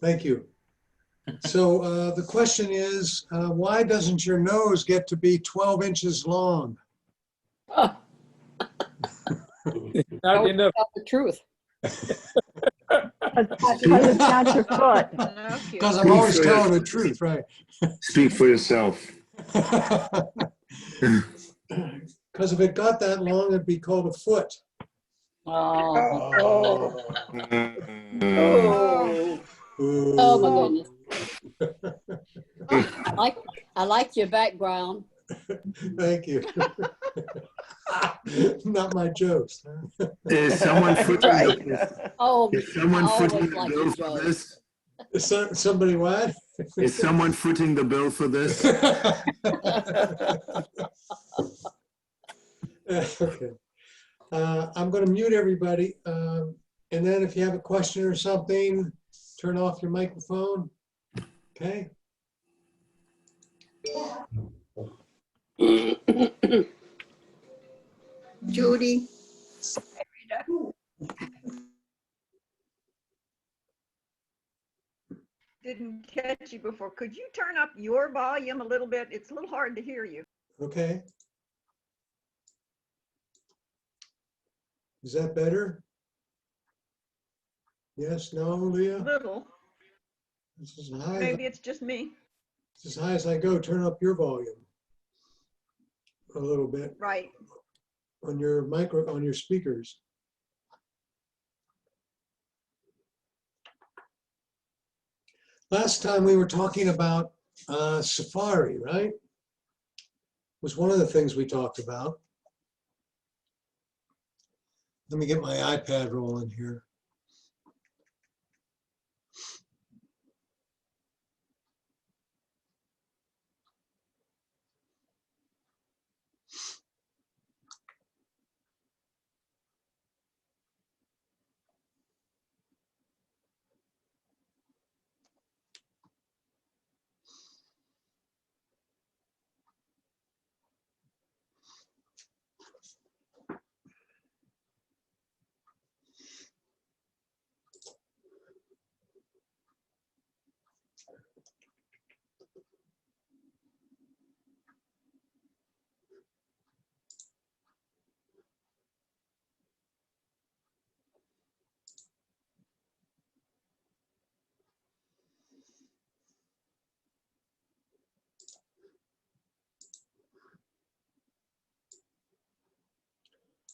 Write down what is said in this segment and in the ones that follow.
Thank you. So the question is, why doesn't your nose get to be 12 inches long? Not enough. Tell the truth. Because it's not your foot. Because I'm always telling the truth, right? Speak for yourself. Because if it got that long, it'd be called a foot. Oh, Oh. oh my goodness. I like your background. Thank you. Not my jokes. Is someone footing Oh, is someone I always footing the like bill your for jokes. this? Somebody what? Is someone footing the bill for this? Okay. I'm going to mute everybody. And then if you have a question or something, turn off your microphone. Okay. Judy, Didn't catch you before. Could you turn up your volume a little bit? It's a little hard to hear you. Okay. Is that better? Yes, no, Leah? Little. This is high. Maybe it's just me. It's as high as I go. Turn up your volume a little bit Right. on your on your speakers. Last time we were talking about Safari, right? Was one of the things we talked about. Let me get my iPad rolling here.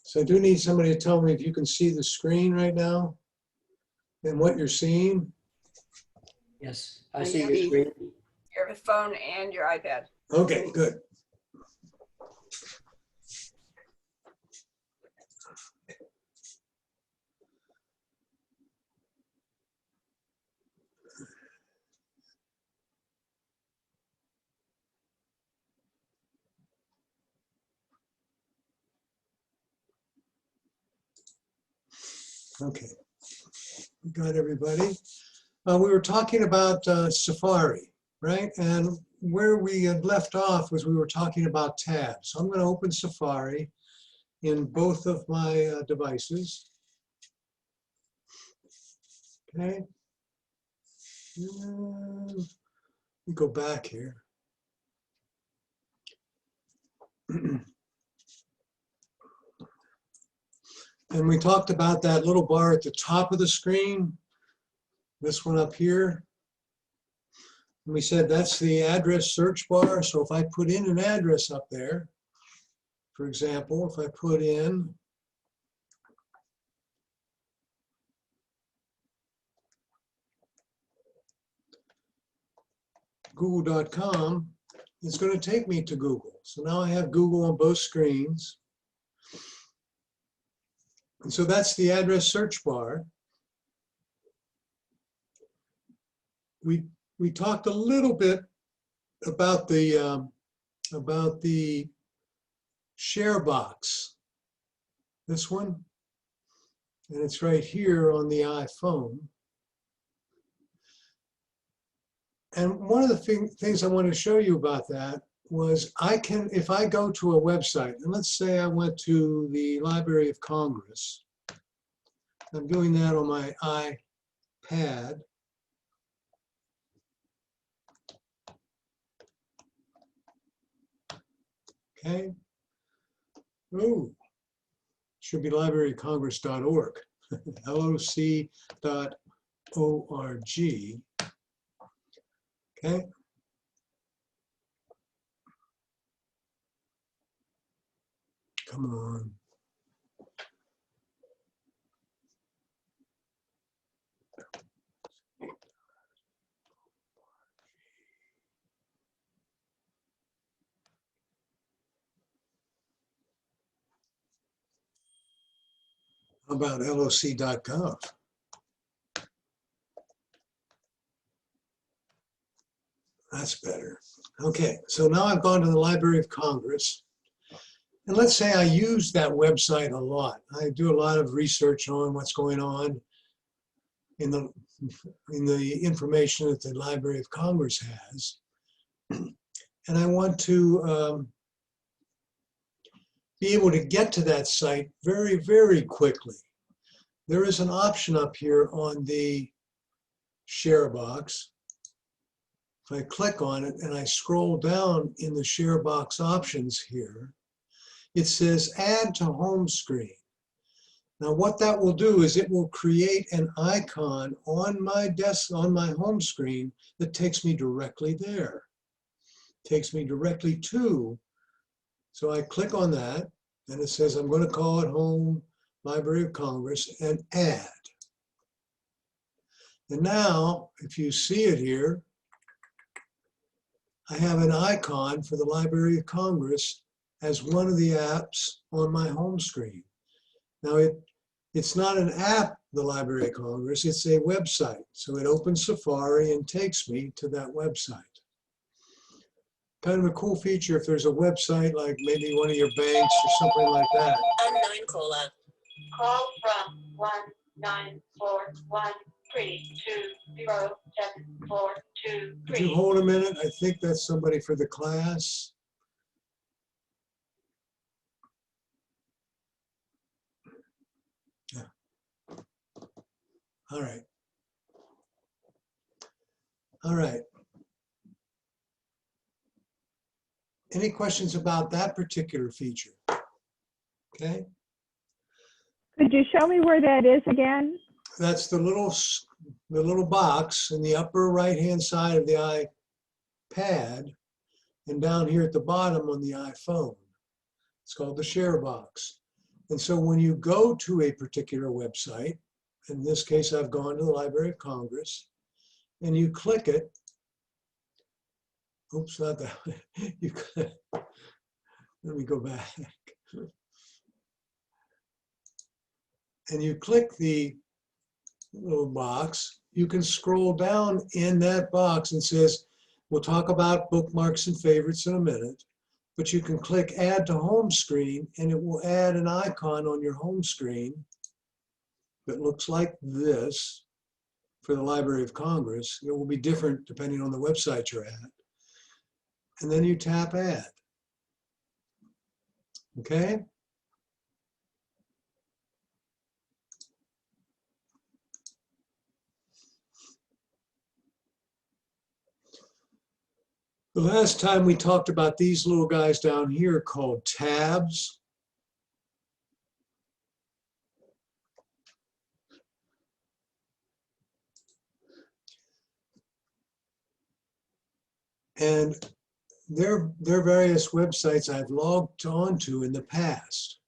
So I do need somebody to tell me if you can see the screen right now and what you're seeing. Yes, I see your screen. your phone and your iPad. Okay, good. Okay, we got everybody. We were talking about Safari, right? And where we had left off was we were talking about tabs. So I'm going to open Safari in both of my devices. Okay. Let me go back here. And we talked about that little bar at the top of the screen, this one up here. And we said that's the address search bar. So if I put in an address up there, for example, if I put in google.com, it's going to take me to Google. So now I have Google on both screens. And so that's the address search bar. We talked a little bit about the share box, this one, and it's right here on the iPhone. And one of the things I want to show you about that was if I go to a website, and let's say I went to the Library of Congress, I'm doing that on my iPad. Okay. Ooh, should be libraryofcongress.org. loc.org. Okay. Come on. How about loc.gov? That's better. Okay, so now I've gone to the Library of Congress. And let's say I use that website a lot. I do a lot of research on what's going on in the information that the Library of Congress has. And I want to be able to get to that site very, very quickly. There is an option up here on the share box. If I click on it and I scroll down in the share box options here, it says add to home screen. Now what that will do is it will create an icon on my desk, on my home screen, that takes me directly there. Takes me directly to, so I click on that and it says I'm going to call it Home Library of Congress and add. And now if you see it here, I have an icon for the Library of Congress as one of the apps on my home screen. Now it's not an app, the Library of Congress, it's a website. So it opens Safari and takes me to that website. Kind of a cool feature if there's a website like maybe one of your banks or something like that. Unknown caller. Call from 19413207423. Could you hold a minute? I think that's somebody for the class. Yeah. All right. All right. Any questions about that particular feature? Okay. Could you show me where that is again? That's the little box in the upper right-hand side of the iPad and down here at the bottom on the iPhone. It's called the share box. And so when you go to a particular website, in this case, I've gone to the Library of Congress, and you click it. Oops, not that way. Let me go back. And you click the little box, you can scroll down in that box and says, we'll talk about bookmarks and favorites in a minute, but you can click add to home screen and it will add an icon on your home screen that looks like this for the Library of Congress. It will be different depending on the website you're at. And then you tap add. Okay? The last time we talked about these little guys down here called tabs. And they're various websites I've logged onto in the past.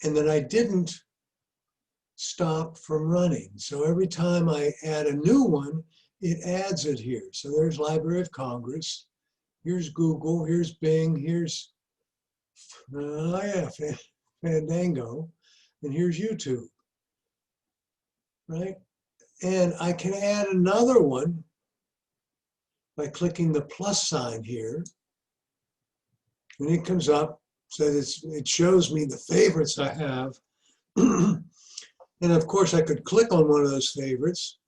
And that I didn't stop from running. So every time I add a new one, it adds it here. So there's Library of Congress, here's Google, here's Bing, here's Fandango, and here's YouTube, right? And I can add another one by clicking the plus sign here. And it comes up, so it shows me the favorites I have. And of course, I could click on one of those favorites.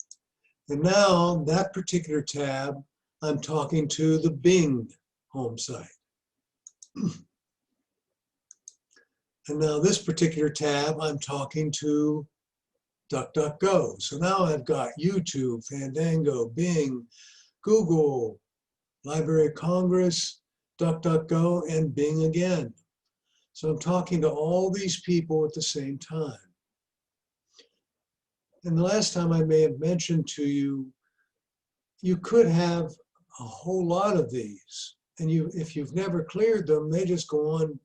And now that particular tab, I'm talking to the Bing home site. And now this particular tab, I'm talking to DuckDuckGo. So now I've got YouTube, Fandango, Bing, Google, Library of Congress, DuckDuckGo, and Bing again. So I'm talking to all these people at the same time. And the last time I may have mentioned to you, you could have a whole lot of these. And if you've never cleared them, they just go on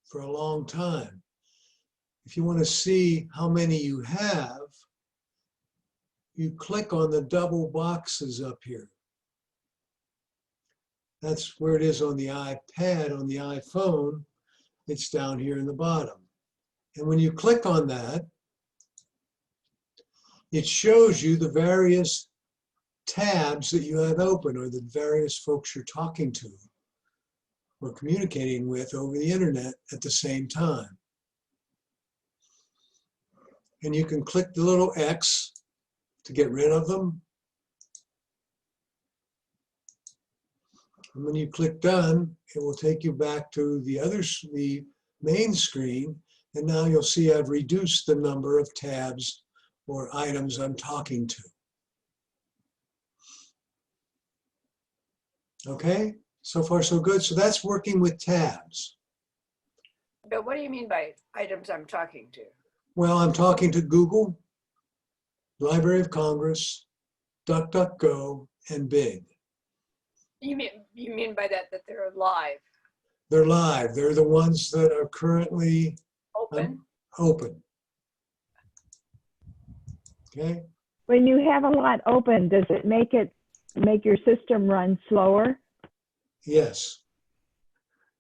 for a long time. If you want to see how many you have, you click on the double boxes up here. That's where it is on the iPad. On the iPhone, it's down here in the bottom. And when you click on that, it shows you the various tabs that you have open, or the various folks you're talking to or communicating with over the internet at the same time. And you can click the little X to get rid of them. And when you click done, it will take you back to the main screen. And now you'll see I've reduced the number of tabs or items I'm talking to. Okay, so far so good. So that's working with tabs. But what do you mean by items I'm talking to? Well, I'm talking to Google, Library of Congress, DuckDuckGo, and Bing. You mean by that they're live, They're live. They're the ones that are currently open? open. Okay. When you have a lot open, does it make your system run slower? Yes.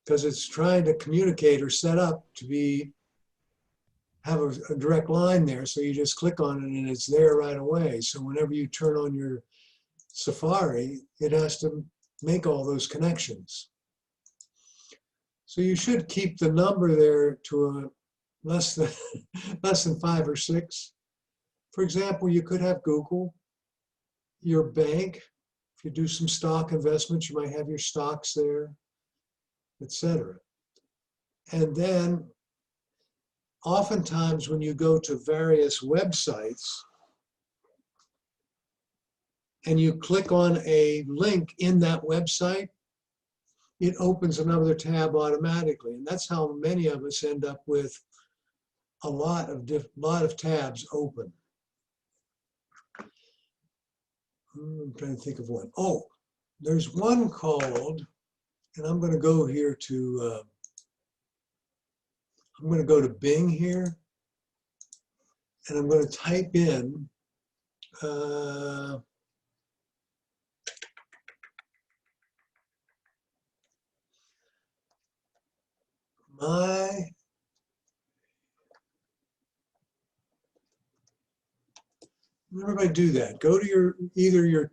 Because it's trying to communicate or set up to have a direct line there. So you just click on it and it's there right away. So whenever you turn on your Safari, it has to make all those connections. So you should keep the number there to a less than 5 or 6. For example, you could have Google, your bank. If you do some stock investments, you might have your stocks there, etc. And then oftentimes when you go to various websites and you click on a link in that website, it opens another tab automatically. And that's how many of us end up with a lot of tabs open. I'm trying to think of one. Oh, there's one called, and I'm going to go here to, I'm going to go to Bing here, and I'm going to type in Everybody do that. Go to either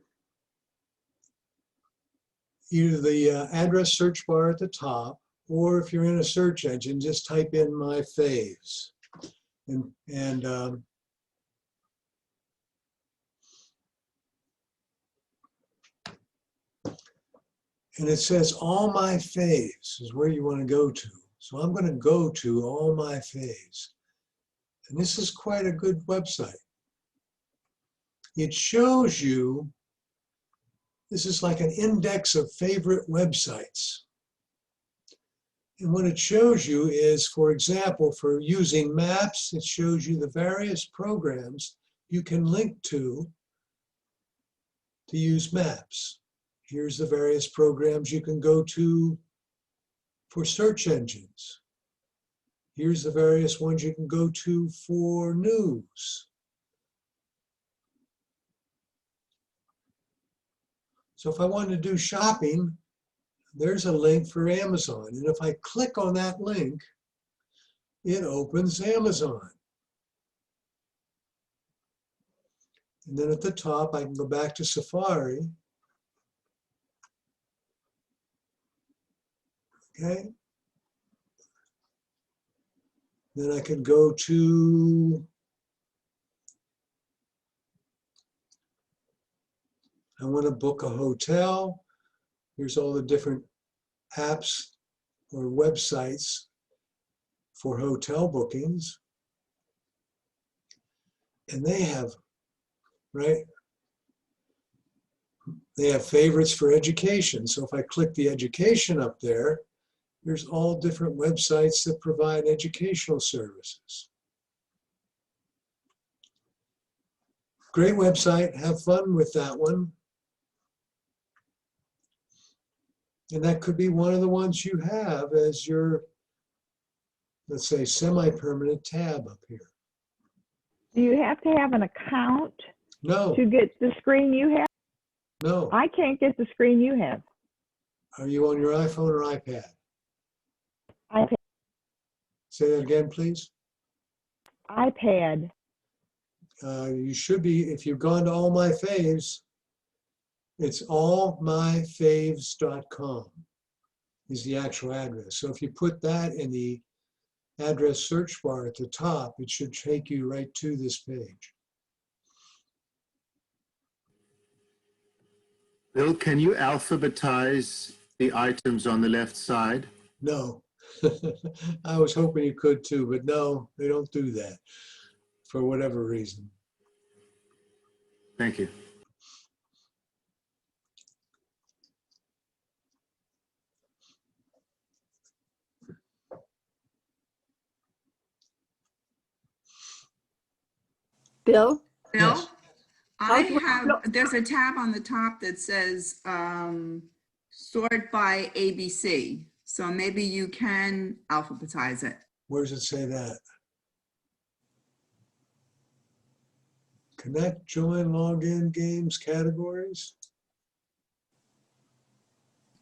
the address search bar at the top, or if you're in a search engine, just type in my faves. And it says all my faves is where you want to go to. So I'm going to go to all my faves. And this is quite a good website. It shows you, this is like an index of favorite websites. And what it shows you is, for example, for using maps, it shows you the various programs you can link to use maps. Here's the various programs you can go to for search engines. Here's the various ones you can go to for news. So if I wanted to do shopping, there's a link for Amazon. And if I click on that link, it opens Amazon. And then at the top, I can go back to Safari. Okay. Then I can go to, I want to book a hotel. Here's all the different apps or websites for hotel bookings. And they have, right? They have favorites for education. So if I click the education up there, there's all different websites that provide educational services. Great website, have fun with that one. And that could be one of the ones you have as your, let's say, semi-permanent tab up here. Do you have to have an account No, to get the screen you have? no. I can't get the screen you have. Are you on your iPhone or iPad? iPad. Say that again, please. iPad. You should be, if you've gone to All My Faves, it's allmyfaves.com is the actual address. So if you put that in the address search bar at the top, it should take you right to this page. Bill, can you alphabetize the items on the left side? No, I was hoping you could too, but no, they don't do that for whatever reason. Thank you. Bill? Bill, Yes. I How do I have, there's a tab on the top that says sort by ABC. So maybe you can alphabetize it. Where does it say that? Connect, join, log in, games, categories.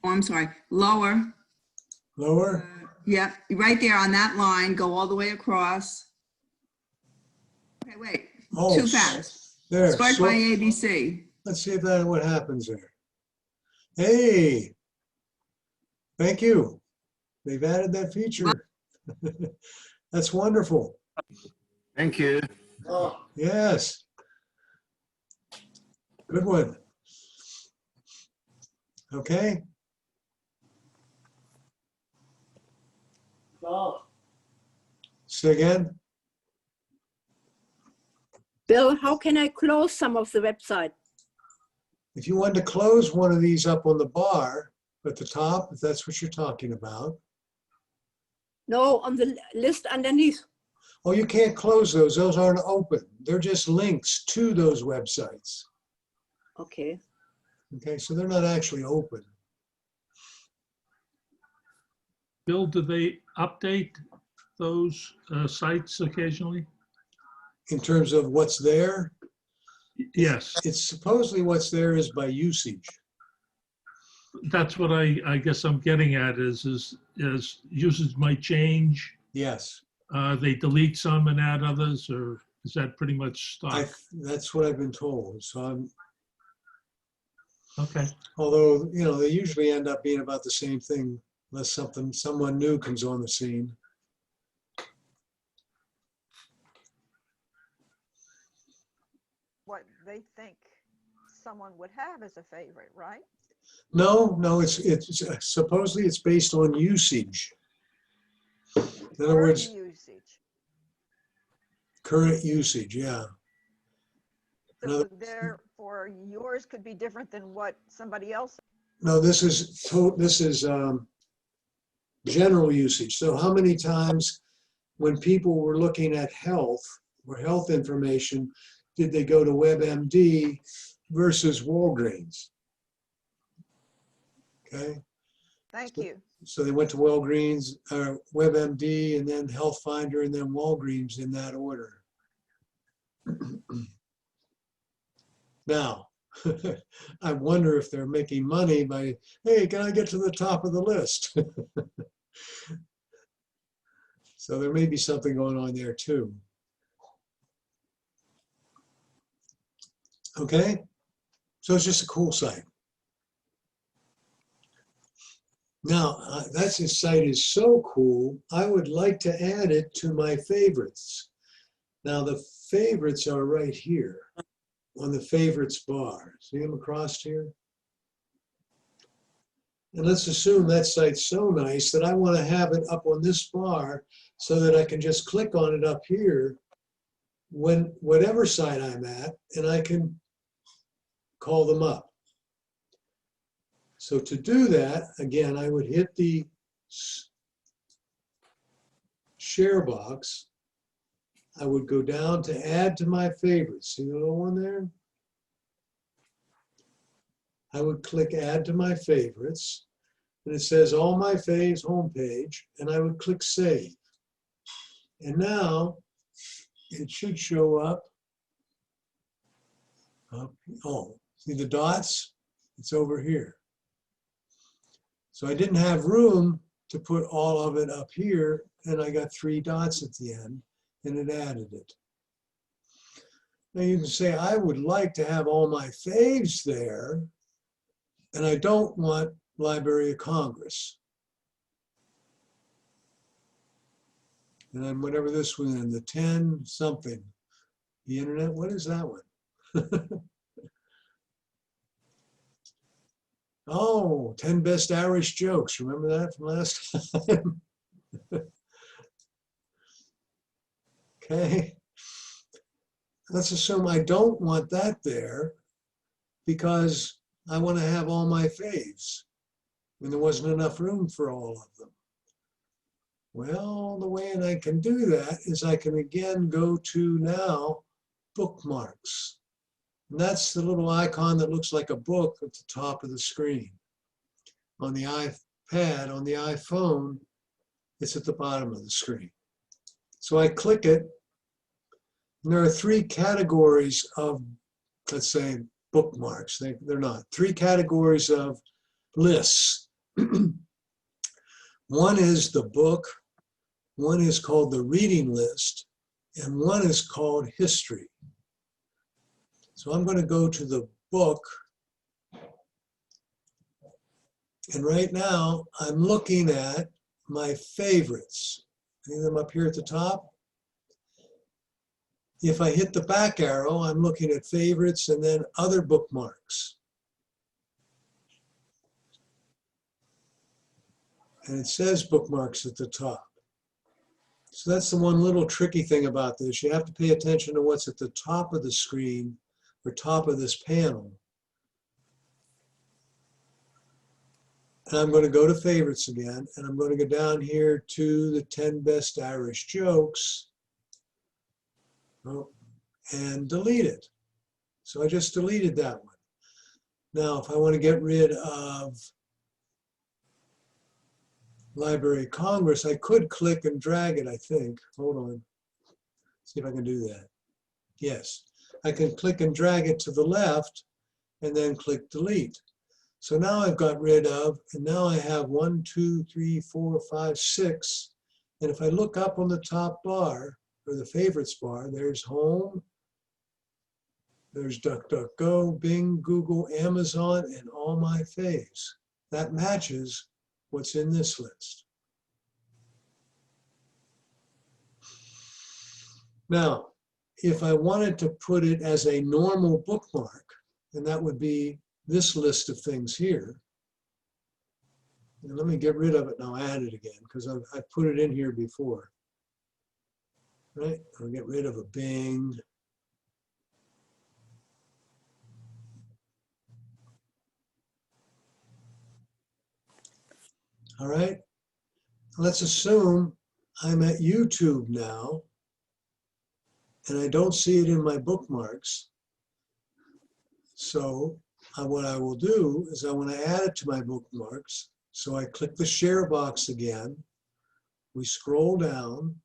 Oh, I'm sorry, lower. Lower? Yeah, right there on that line, go all the way across. Okay, wait, Oh, too fast. there. Sort sort- by ABC. Let's see if that what happens there. Hey, thank you. They've added that feature. That's wonderful. Thank you. Yes. Good one. Okay. Say again. Bill, how can I close some of the website? If you wanted to close one of these up on the bar at the top, if that's what you're talking about. No, on the list underneath. Oh, you can't close those. Those aren't open. They're just links to those websites. Okay. Okay, so they're not actually open. Bill, do they update those sites occasionally? In terms of what's there, Yes, it's supposedly what's there is by usage. that's what I guess I'm getting at is usage might change. Yes, They delete some and add others, or is that pretty much stock? that's what I've been told. So I'm, Okay. although, you know, they usually end up being about the same thing unless someone new comes on the scene. What they think someone would have as a favorite, right? No, it's supposedly it's based on usage. In other Current words, usage. current usage, yeah. So therefore, yours could be different than what somebody else. No, this is general usage. So how many times when people were looking at health or health information, did they go to WebMD versus Walgreens? Okay, Thank you. so they went to WebMD and then Health Finder and then Walgreens in that order. Now, I wonder if they're making money by, hey, can I get to the top of the list? So there may be something going on there too. Okay, so it's just a cool site. Now, this site is so cool, I would like to add it to my favorites. Now, the favorites are right here on the favorites bar. See them across here? And let's assume that site's so nice that I want to have it up on this bar so that I can just click on it up here when whatever site I'm at, and I can call them up. So to do that, again, I would hit the share box. I would go down to add to my favorites. See the little one there? I would click add to my favorites, and it says all my faves homepage, and I would click save. And now it should show up. Oh, see the dots? It's over here. So I didn't have room to put all of it up here, and I got 3 dots at the end, and it added it. Now you can say, I would like to have all my faves there, and I don't want Library of Congress. And then whatever this one is, the 10 something, the internet, what is that one? Oh, 10 best Irish jokes. Remember that from last time? Okay. Let's assume I don't want that there because I want to have all my faves. And there wasn't enough room for all of them. Well, the way I can do that is I can again go to now bookmarks. And that's the little icon that looks like a book at the top of the screen. On the iPad, on the iPhone, it's at the bottom of the screen. So I click it, and there are 3 categories of, let's say, bookmarks. They're not. 3 categories of lists. One is the book, one is called the reading list, and one is called history. So I'm going to go to the book, and right now I'm looking at my favorites. See them up here at the top? If I hit the back arrow, I'm looking at favorites and then other bookmarks. And it says bookmarks at the top. So that's the one little tricky thing about this. You have to pay attention to what's at the top of the screen or top of this panel. And I'm going to go to favorites again, and I'm going to go down here to the 10 best Irish jokes. Oh, and delete it. So I just deleted that one. Now, if I want to get rid of Library of Congress, I could click and drag it, I think. Hold on. See if I can do that. Yes. I can click and drag it to the left and then click delete. So now I've got rid of, and now I have 1, 2, 3, 4, 5, 6. And if I look up on the top bar, or the favorites bar, there's home, there's DuckDuckGo, Bing, Google, Amazon, and all my faves. That matches what's in this list. Now, if I wanted to put it as a normal bookmark, then that would be this list of things here. And let me get rid of it and I'll add it again because I put it in here before. Right? I'll get rid of a Bing. All right. Let's assume I'm at YouTube now and I don't see it in my bookmarks. So what I will do is I want to add it to my bookmarks. So I click the share box again. We scroll down.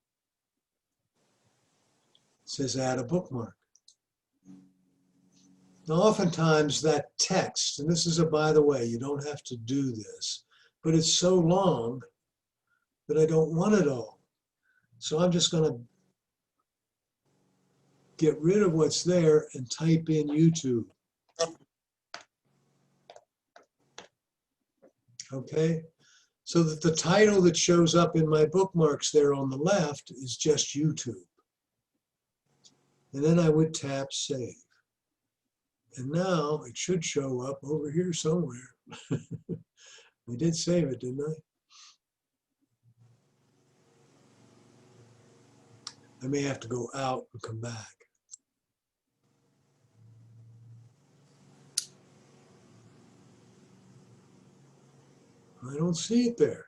It says add a bookmark. Now oftentimes that text, and this is a by the way, you don't have to do this, but it's so long that I don't want it all. So I'm just going to get rid of what's there and type in YouTube. Okay, so that the title that shows up in my bookmarks there on the left is just YouTube. And then I would tap save. And now it should show up over here somewhere. We did save it, didn't I? I may have to go out and come back. I don't see it there.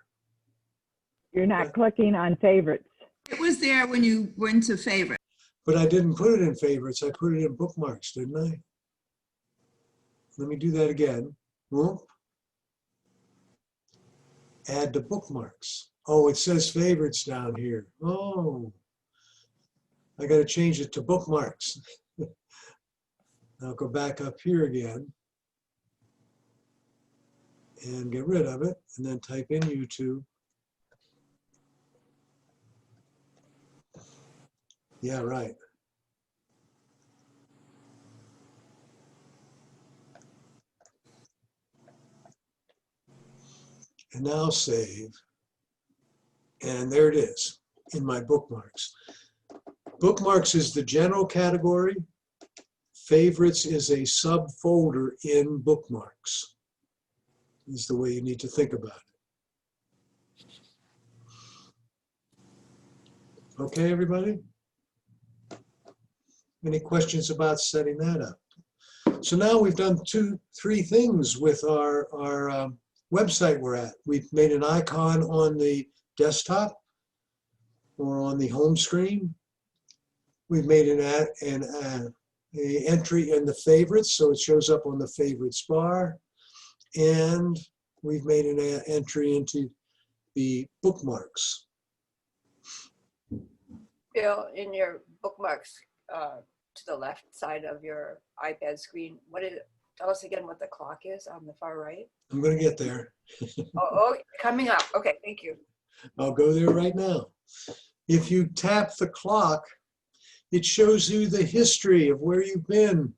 You're not clicking on favorites. It was there when you went to favorite. But I didn't put it in favorites. I put it in bookmarks, didn't I? Let me do that again. Whoop. Add to bookmarks. Oh, it says favorites down here. Oh, I got to change it to bookmarks. I'll go back up here again and get rid of it, and then type in YouTube. Yeah, right. And now save. And there it is in my bookmarks. Bookmarks is the general category. Favorites is a subfolder in bookmarks. Is the way you need to think about it. Okay, everybody? Any questions about setting that up? So now we've done three things with our website we're at. We've made an icon on the desktop or on the home screen. We've made an entry in the favorites, so it shows up on the favorites bar. And we've made an entry into the bookmarks. Bill, in your bookmarks to the left side of your iPad screen, tell us again what the clock is on the far right. I'm going to get there. Oh, coming up. Okay, thank you. I'll go there right now. If you tap the clock, it shows you the history of where you've been.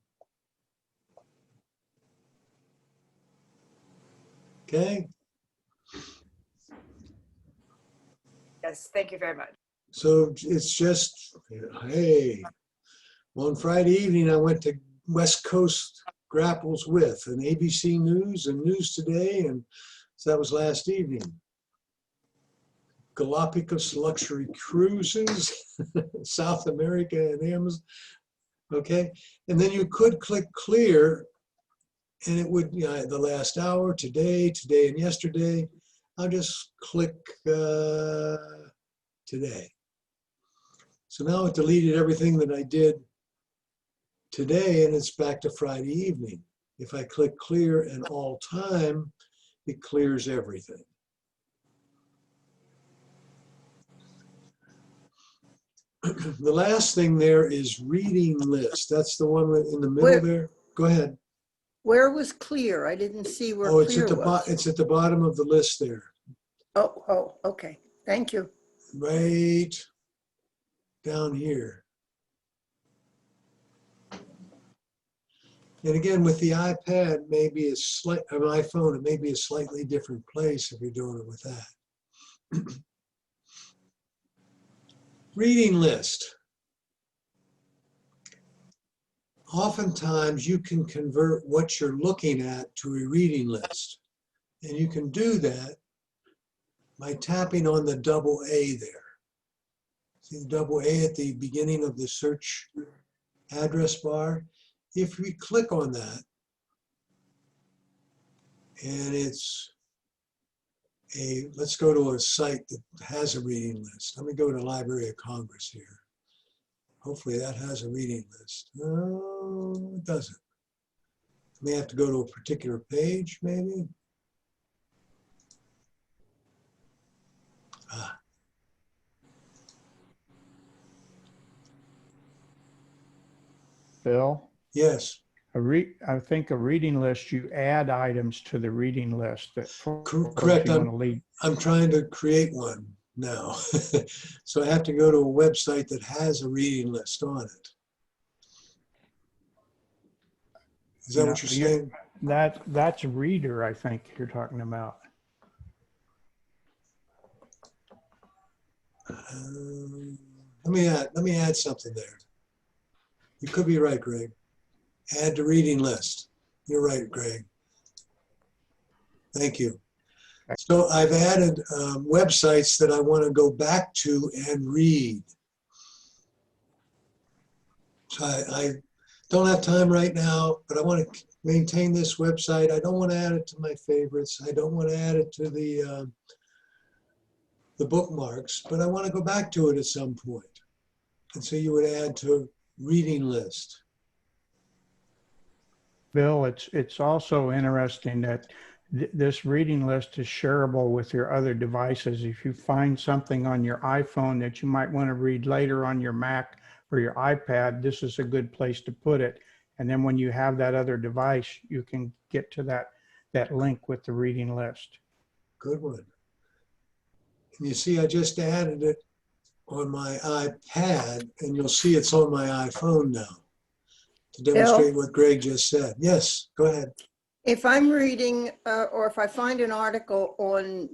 Okay? Yes, thank you very much. So it's just, hey, on Friday evening, I went to West Coast Grapples With and ABC News and News Today, and so that was last evening. Galapagos Luxury Cruises, South America and Amazon, okay? And then you could click clear and it would, the last hour, today and yesterday. I'll just click today. So now it deleted everything that I did today and it's back to Friday evening. If I click clear and all time, it clears everything. The last thing there is reading list. That's the one in the middle there. Go ahead. Where was clear? I didn't see where Oh, it's clear at the was. it's at the bottom of the list there. Oh, okay. Thank you. Right down here. And again, with the iPad, maybe an iPhone, it may be a slightly different place if you're doing it with that. Reading list. Oftentimes you can convert what you're looking at to a reading list. And you can do that by tapping on the double A there. See the double A at the beginning of the search address bar? If we click on that, and let's go to a site that has a reading list. Let me go to Library of Congress here. Hopefully that has a reading list. No, it doesn't. May have to go to a particular page, maybe. Ah. Bill, Yes. I think a reading list, you add items to the reading list that Correct. you want to lead. I'm trying to create one now. So I have to go to a website that has a reading list on it. Is that what you're saying? That's a reader, I think you're talking about. Let me add something there. You could be right, Greg. Add to reading list. You're right, Greg. Thank you. So I've added websites that I want to go back to and read. So don't have time right now, but I want to maintain this website. I don't want to add it to my favorites. I don't want to add it to the bookmarks, but I want to go back to it at some point. And so you would add to reading list. Bill, it's also interesting that this reading list is shareable with your other devices. If you find something on your iPhone that you might want to read later on your Mac or your iPad, this is a good place to put it. And then when you have that other device, you can get to that link with the reading list. Good one. And you see, I just added it on my iPad, and you'll see it's on my iPhone now to demonstrate what Greg just said. Yes, go ahead. If I'm reading or if I find an article on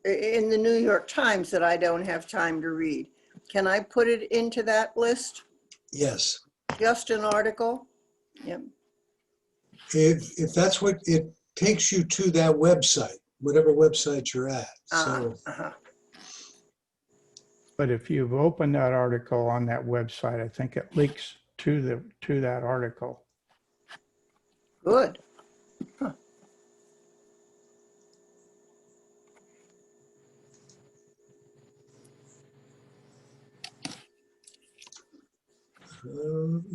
in the New York Times that I don't have time to read, can I put it into that list? Yes. Just an article? Yep. If that's what it takes you to that website, whatever website you're at. So, But if you've opened that article on that website, I think it links to that article. Good. Huh.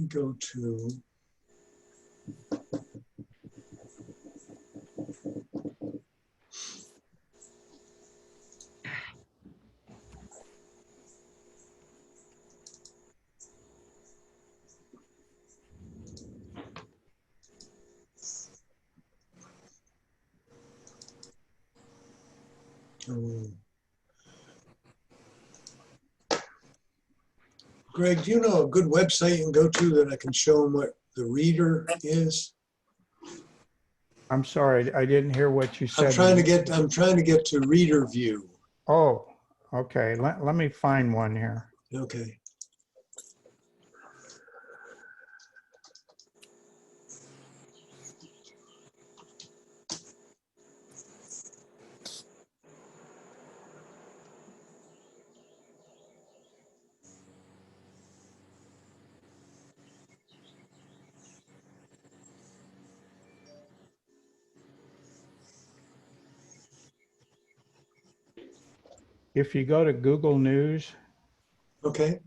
go to Greg, do you know a good website you can go to that I can show them what the reader is? I'm sorry, I didn't hear what you said. I'm trying to get to reader view. Oh, okay. Let me find one here. Okay. If you go to Google News. Okay.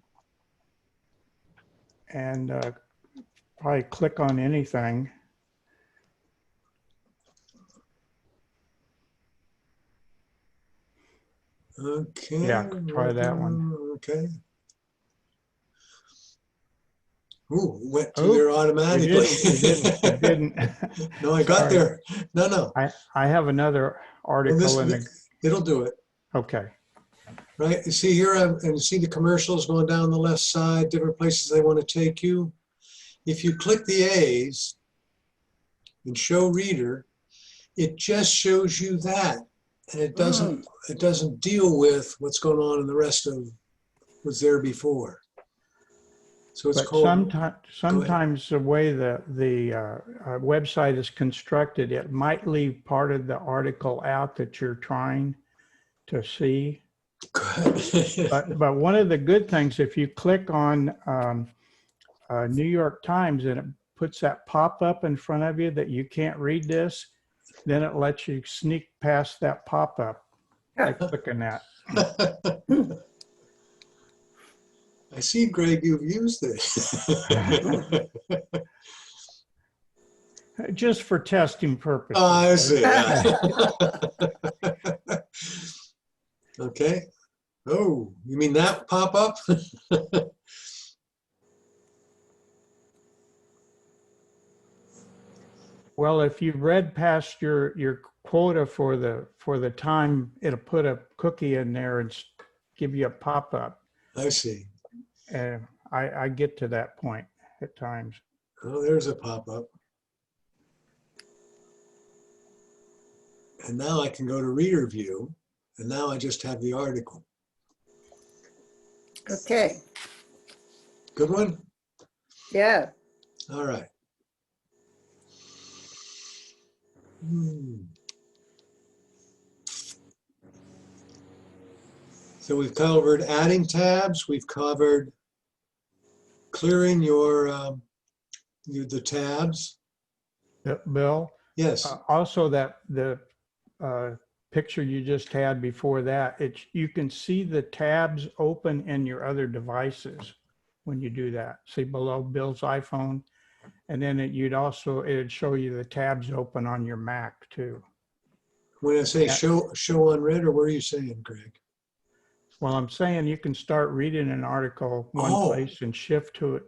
And probably click on anything. Okay. Yeah, try that one. Okay. Ooh, went to there automatically. It didn't. No, I got there. No. I have another article it'll do it. Okay. Right. You see here, and you see the commercials going down the left side, different places they want to take you. If you click the A's and show reader, it just shows you that, and it doesn't deal with what's going on in the rest of what's there before. So it's called. Sometimes the way the website is constructed, it might leave part of the article out that you're trying to see. but one of the good things, if you click on New York Times and it puts that pop-up in front of you that you can't read this, then it lets you sneak past that pop-up by clicking that. I see, Greg, you've used this. Just for testing purposes. Oh, I see. Okay. Oh, you mean that pop-up? Well, if you've read past your quota for the time, it'll put a cookie in there and give you a pop-up. I see. And I get to that point at times. Oh, there's a pop-up. And now I can go to reader view, and now I just have the article. Okay. Good one? Yeah. All right. So we've covered adding tabs. We've covered clearing your The tabs? Bill, Yes. also the picture you just had before that, you can see the tabs open in your other devices when you do that. See below Bill's iPhone, and then it'd show you the tabs open on your Mac too. When I say show unread, or what are you saying, Greg? Well, I'm saying you can start reading an article one place and shift to a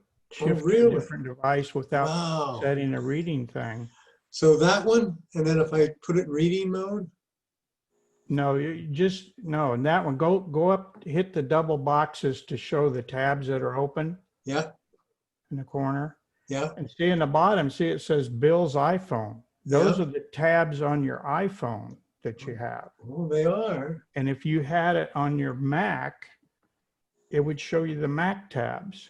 different device without setting a reading thing. So that one, and then if I put it in reading mode? No, no, and that one, go up, hit the double boxes to show the tabs that are open. Yeah. In the corner. Yeah. And see in the bottom, see it says Bill's iPhone. Those are the tabs on your iPhone that you have. Oh, they are. And if you had it on your Mac, it would show you the Mac tabs.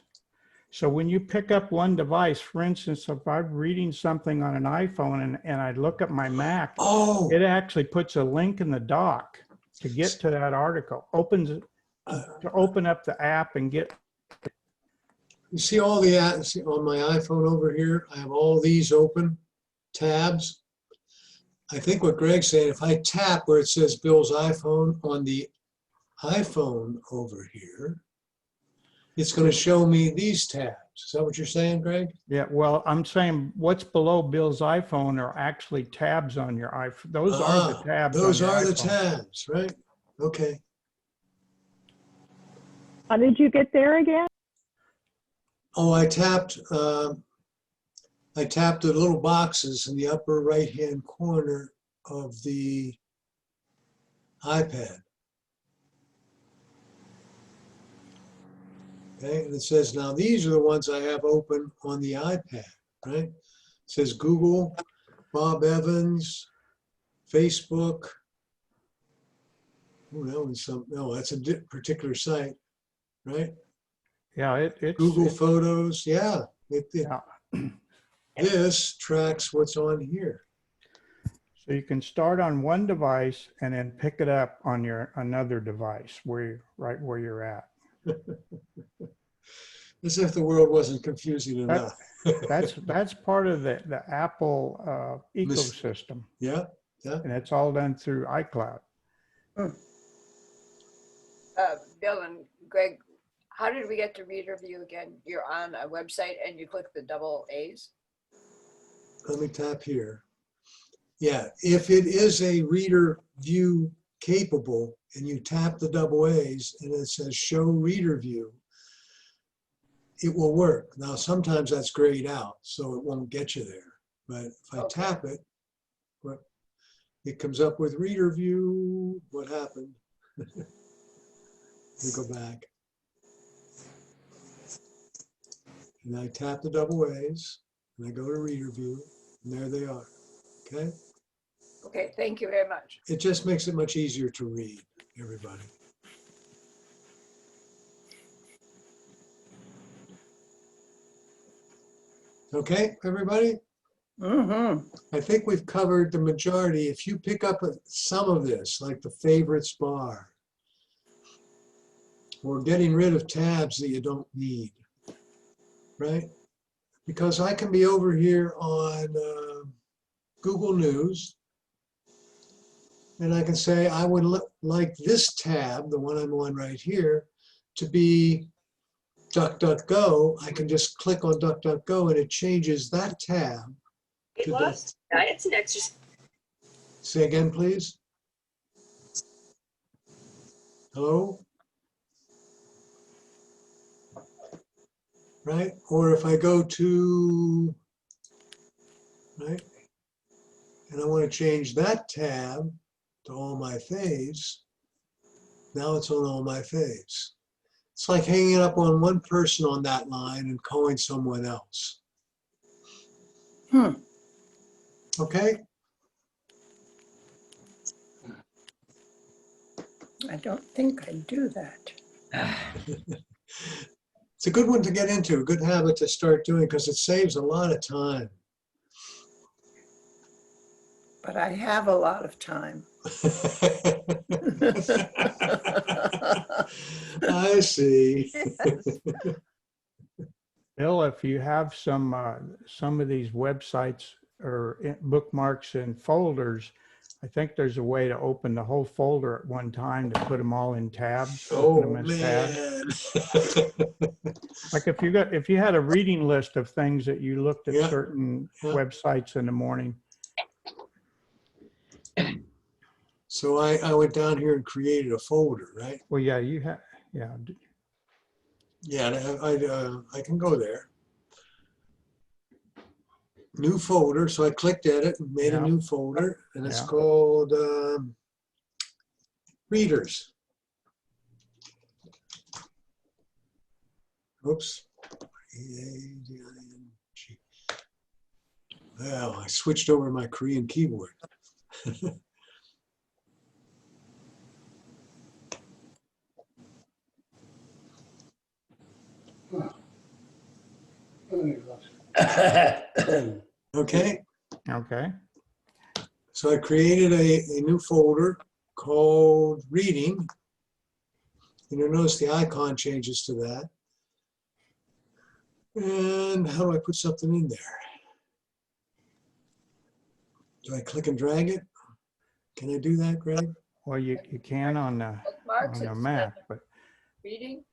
So when you pick up one device, for instance, if I'm reading something on an iPhone and I look at my Mac, it actually puts a link in the dock to get to that article, to open up the app and get. You see all the apps on my iPhone over here? I have all these open tabs. I think what Greg's saying, if I tap where it says Bill's iPhone on the iPhone over here, it's going to show me these tabs. Is that what you're saying, Greg? Yeah, well, I'm saying what's below Bill's iPhone are actually tabs on your iPhone. Those are the tabs. Those on your are the iPhone. tabs, right? Okay. How did you get there again? Oh, I tapped the little boxes in the upper right-hand corner of the iPad. Okay, and it says, now these are the ones I have open on the iPad, right? It says Google, Bob Evans, Facebook. Oh, that one's no, that's a particular site, right? Yeah, it's Google Photos. Yeah, this tracks what's on here. So you can start on one device and then pick it up on your another device right where you're at. As if the world wasn't confusing enough. That's part of the Apple ecosystem. Yeah, yeah. And it's all done through iCloud. Bill and Greg, how did we get to reader view again? You're on a website and you click the double A's? Let me tap here. Yeah, if it is a reader view capable and you tap the double A's and it says show reader view, it will work. Now, sometimes that's grayed out, so it won't get you there. But if I tap it, it comes up with reader view. What happened? Let me go back. And I tap the double A's, and I go to reader view, and there they are. Okay? Okay, thank you very much. It just makes it much easier to read, everybody. Okay, everybody? Mm-hmm. I think we've covered the majority. If you pick up some of this, like the favorites bar, or getting rid of tabs that you don't need, right? Because I can be over here on Google News, and I can say I would like this tab, the one I'm on right here, to be DuckDuckGo. I can just click on DuckDuckGo and it changes that tab. It was diets and exercise. Say again, please. Hello? Right? Or if I go to, right? And I want to change that tab to all my faves. Now it's on all my faves. It's like hanging up on one person on that line and calling someone else. Okay? I don't think I do that. It's a good one to get into, a good habit to start doing because it saves a lot of time. But I have a lot of time. I see. Bill, if you have some of these websites or bookmarks in folders, I think there's a way to open the whole folder at one time to put them all in tabs. Oh, Open them as tabs. man. Like if you had a reading list of things that you looked at Yeah, certain yeah. websites in the morning. So I went down here and created a folder, right? Well, yeah, you have, yeah. Yeah, I can go there. New folder. So I clicked edit and made a Yeah. new folder, and it's Yeah. called Readers. Oops. E-A-D-I-N-G. Well, I switched over to my Korean keyboard. Okay. Okay. So I created a new folder called Reading. And you'll notice the icon changes to that. And how do I put something in there? Do I click and drag it? Can I do that, Greg? Well, you can on Bookmarks the instead Mac, of but reading.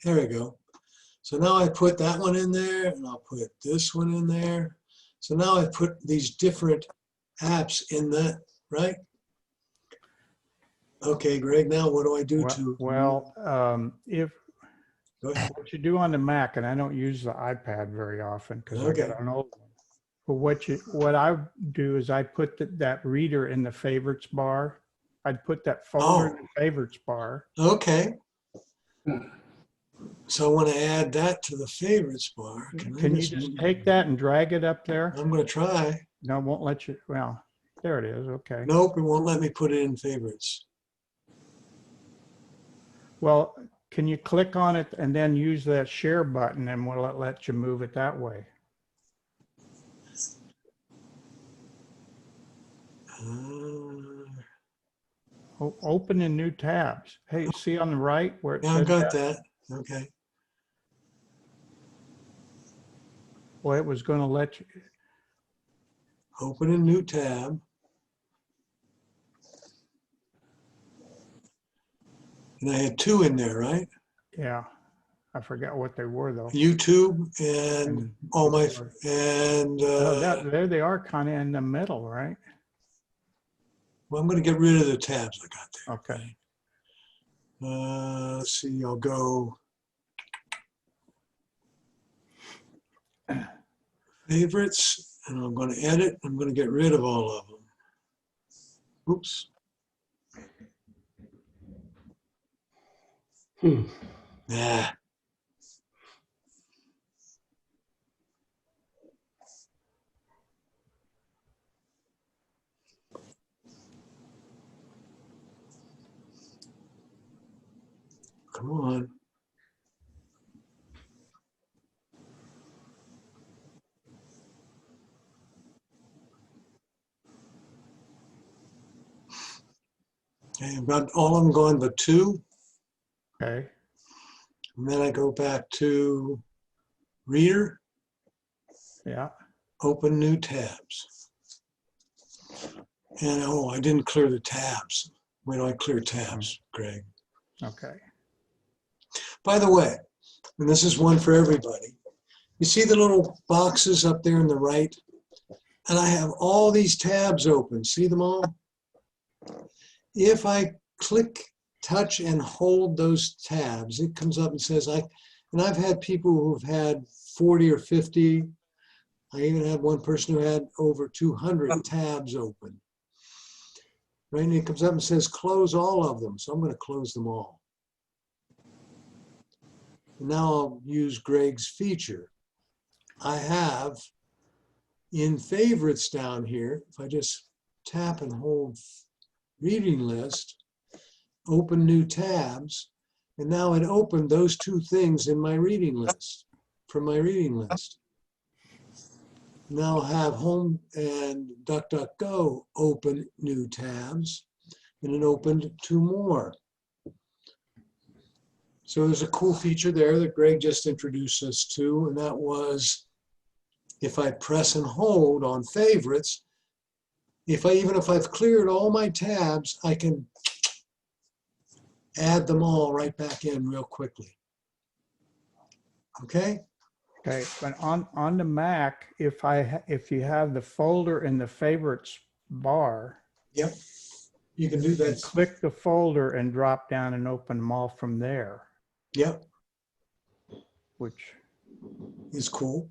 There we go. So now I put that one in there, and I'll put this one in there. So now I put these different apps in that, right? Okay, Greg, now what do I do to? if Go ahead. what you do on the Mac, and I don't use the iPad very often because I Okay. got an old one. But what I do is I put that reader in the favorites bar. I'd put that folder in the favorites bar. Okay. So I want to add that to the favorites bar. Can you just take that and drag it up there? I'm going to try. No, it won't let you. Well, there it is. Okay. Nope, it won't let me put it in favorites. Well, can you click on it and then use that share button, and will it let you move it that way? Open in new tabs. Hey, see on the right where it Yeah, says I've got that. Okay. Well, it was going to let you. Open a new tab. And I had two in there, right? Yeah, I forgot what they were though. YouTube and all my and there they are, kind of in the middle, right? well, I'm going to get rid of the tabs I got there. Okay. Let's see. I'll go favorites, and I'm going to edit. I'm going to get rid of all of them. Oops. Nah. Come on. Okay, I've got all of them gone but two. Okay. And then I go back to Reader. Yeah. Open new tabs. And oh, I didn't clear the tabs. Where do I clear tabs, Greg? Okay. By the way, and this is one for everybody, you see the little boxes up there on the right? And I have all these tabs open. See them all? If I click, touch, and hold those tabs, it comes up and says, and I've had people who've had 40 or 50. I even had one person who had over 200 tabs open. Right, and it comes up and says, close all of them. So I'm going to close them all. Now I'll use Greg's feature. I have in favorites down here, if I just tap and hold reading list, open new tabs, and now it opened those two things in my reading list, from my reading list. Now I'll have home and DuckDuckGo open new tabs, and it opened two more. So there's a cool feature there that Greg just introduced us to, and that was if I press and hold on favorites, even if I've cleared all my tabs, I can add them all right back in real quickly. Okay? Okay, but on the Mac, if you have the folder in the favorites bar, Yep. You can do you can that. click the folder and drop down and open them all from there, Yep. which Is cool.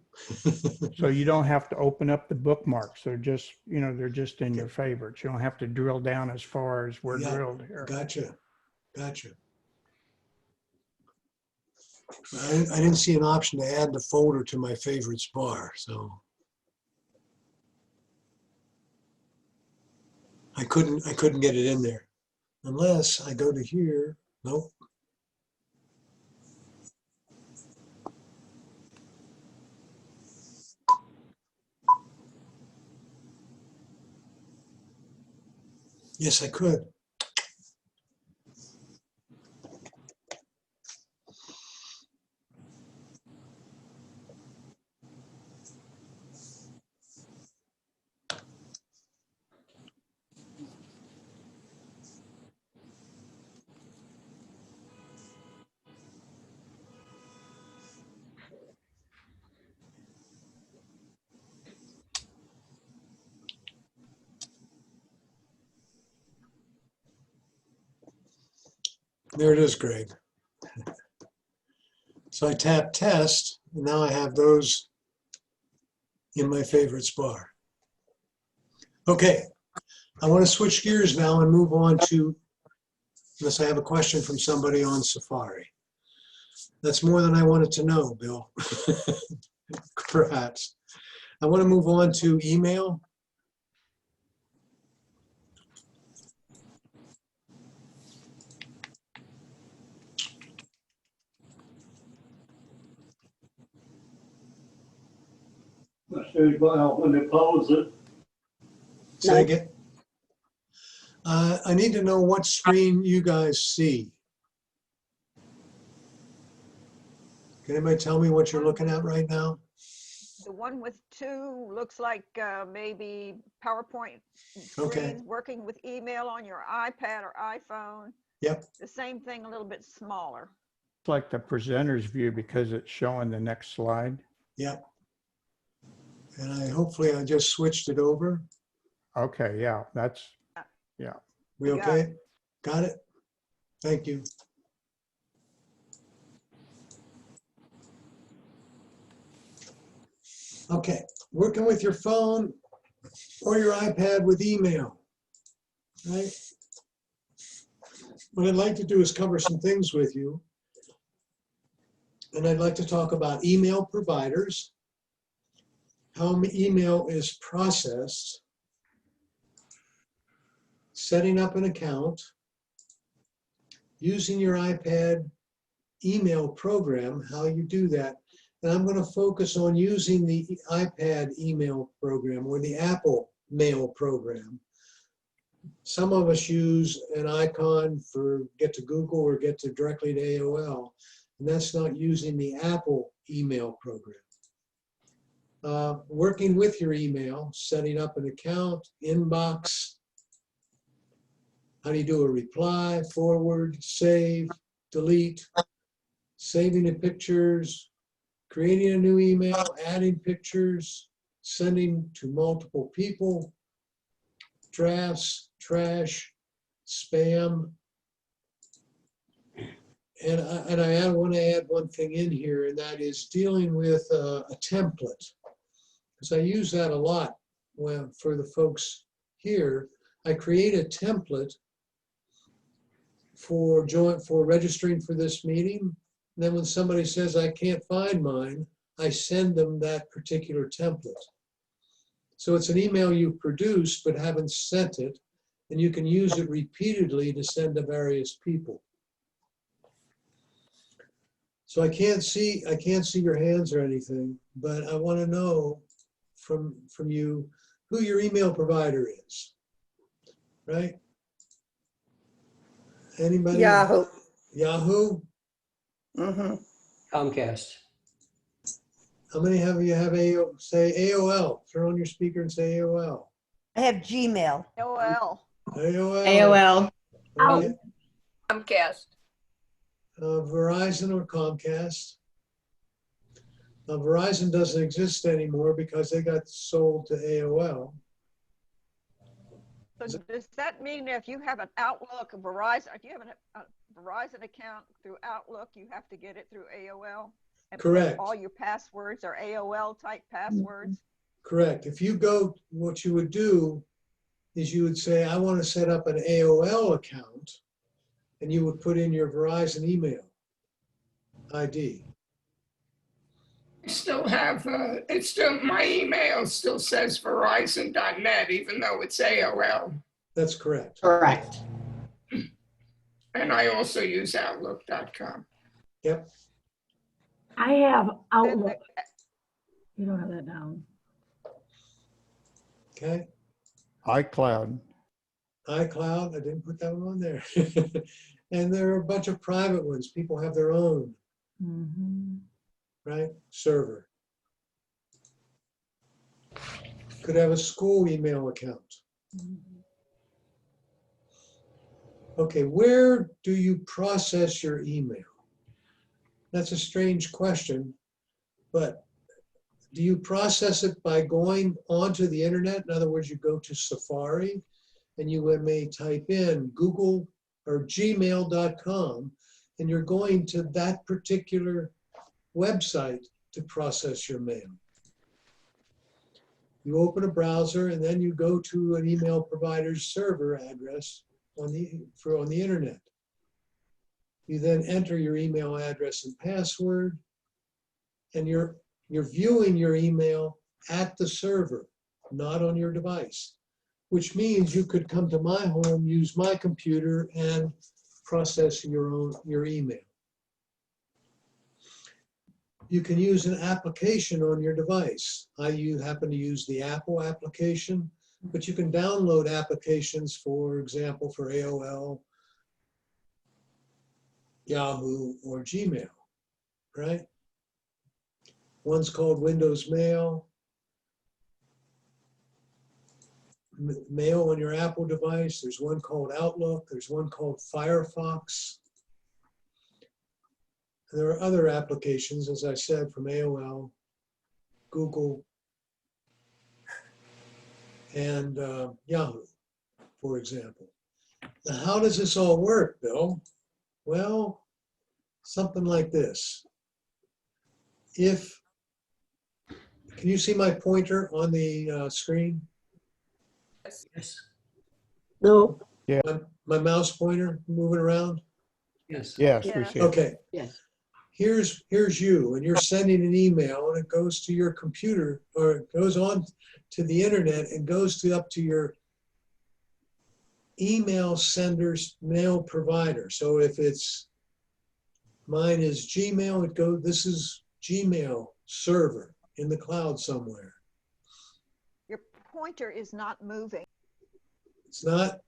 so you don't have to open up the bookmarks. They're just, they're just in your favorites. You don't have to drill down as far as we're Yeah, drilled here. Gotcha. Gotcha. I didn't see an option to add the folder to my favorites bar, so I couldn't get it in there unless I go to here. Nope. Yes, I could. There it is, Greg. So I tap test, and now I have those in my favorites bar. Okay, I want to switch gears now and move on to, unless I have a question from somebody on Safari. That's more than I wanted to know, Bill. Perhaps. I want to move on to email. When they close it. Say again. I need to know what screen you guys see. Can anybody tell me what you're looking at right now? The one with two looks like maybe PowerPoint Okay. screens working with email on your iPad or iPhone. Yep. The same thing, a little bit smaller. It's like the presenter's view because it's showing the next slide. Yep. And hopefully I just switched it over. Okay, yeah, yeah. We okay? Got it? Thank you. Okay, working with your phone or your iPad with email, right? What I'd like to do is cover some things with you. And I'd like to talk about email providers, how email is processed, setting up an account, using your iPad email program, how you do that. And I'm going to focus on using the iPad email program or the Apple Mail program. Some of us use an icon for get to Google or get to directly to AOL, and that's not using the Apple email program. Working with your email, setting up an account, inbox, how do you do a reply, forward, save, delete, saving the pictures, creating a new email, adding pictures, sending to multiple people, drafts, trash, spam. And I want to add one thing in here, and that is dealing with a template. Because I use that a lot for the folks here. I create a template for registering for this meeting. And then when somebody says I can't find mine, I send them that particular template. So it's an email you produced but haven't sent it, and you can use it repeatedly to send to various people. So I can't see your hands or anything, but I want to know from you who your email provider is, right? Anybody? Yahoo. Yahoo? Mm-hmm. Comcast. How many of you have say AOL? Turn on your speaker and say AOL. I have Gmail. AOL. AOL. Okay. Comcast. Verizon or Comcast. Verizon doesn't exist anymore because they got sold to AOL. So does that mean if you have an Outlook, Verizon, if you have a Verizon account through Outlook, you have to get it through AOL? And Correct. all your passwords are AOL type passwords? Correct. If you go, what you would do is you would say, I want to set up an AOL account, and you would put in your Verizon email ID. Still have, it's still, my email still says Verizon.net, even though it's AOL. That's correct. Correct. And I also use Outlook.com. Yep. I have Outlook. You don't have that down. Okay. iCloud. iCloud, I didn't put that one on there. And there are a bunch of private ones. People have their own, right? Server. Could have a school email account. Okay, where do you process your email? That's a strange question, but do you process it by going onto the internet? In other words, you go to Safari and you may type in Google or gmail.com and you're going to that particular website to process your mail. You open a browser and then you go to an email provider's server address on the internet. You then enter your email address and password, and you're viewing your email at the server, not on your device, which means you could come to my home, use my computer, and process your email. You can use an application on your device. You happen to use the Apple application, but you can download applications, for example, for AOL, Yahoo, or Gmail, right? One's called Windows Mail. Mail on your Apple device. There's one called Outlook. There's one called Firefox. And there are other applications, as I said, from AOL, Google, and Yahoo, for example. Now, how does this all work, Bill? Well, something like this. Can you see my pointer on the screen? Yes. No. Yeah. My mouse pointer moving around? Yes. Yes, we see it. Okay. Yes. Here's you, and you're sending an email, and it goes to your computer, or it goes on to the internet and goes up to your email sender's mail provider. So if mine is Gmail, this is Gmail server in the cloud somewhere. Your pointer is not moving. It's not?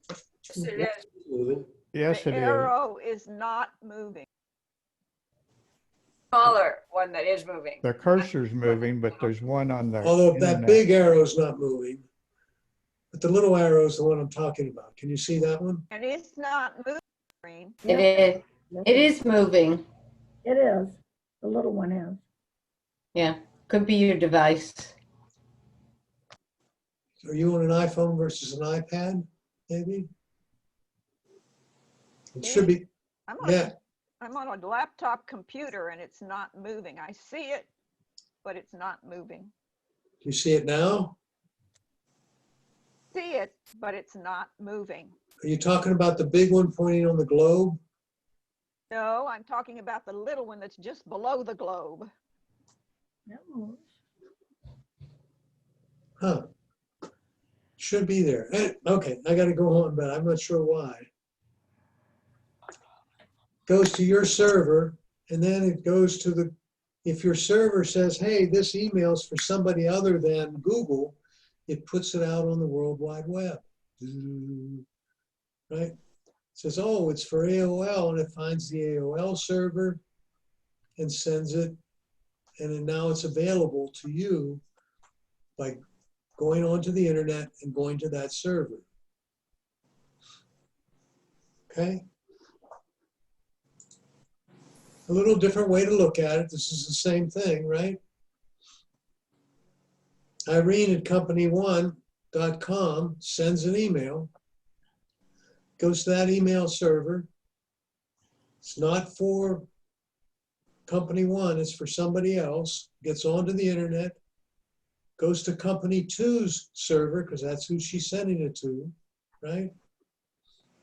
Yes, it is. Moving. Yes, The it is. arrow is not moving. Smaller one that is moving. The cursor's moving, but there's one on the Although that internet. big arrow's not moving, but the little arrow is the one I'm talking about. Can you see that one? And it's not moving. It is. It is moving. It is. The little one is. Yeah. Could be your device. Are you on an iPhone versus an iPad, maybe? It should be, yeah. I'm on a laptop computer and it's not moving. I see it, but it's not moving. Do you see it now? See it, but it's not moving. Are you talking about the big one pointing on the globe? No, I'm talking about the little one that's just below the globe. No. Huh. Should be there. Okay, I got to go home, but I'm not sure why. Goes to your server, and then it goes to if your server says, hey, this email's for somebody other than Google, it puts it out on the World Wide Web. Right? says, oh, it's for AOL, and it finds the AOL server and sends it, and then now it's available to you by going onto the internet and going to that server. Okay? A little different way to look at it. This is the same thing, right? Irene at company1.com sends an email, goes to that email server. It's not for company one, it's for somebody else, gets onto the internet, goes to company two's server, because that's who she's sending it to, right?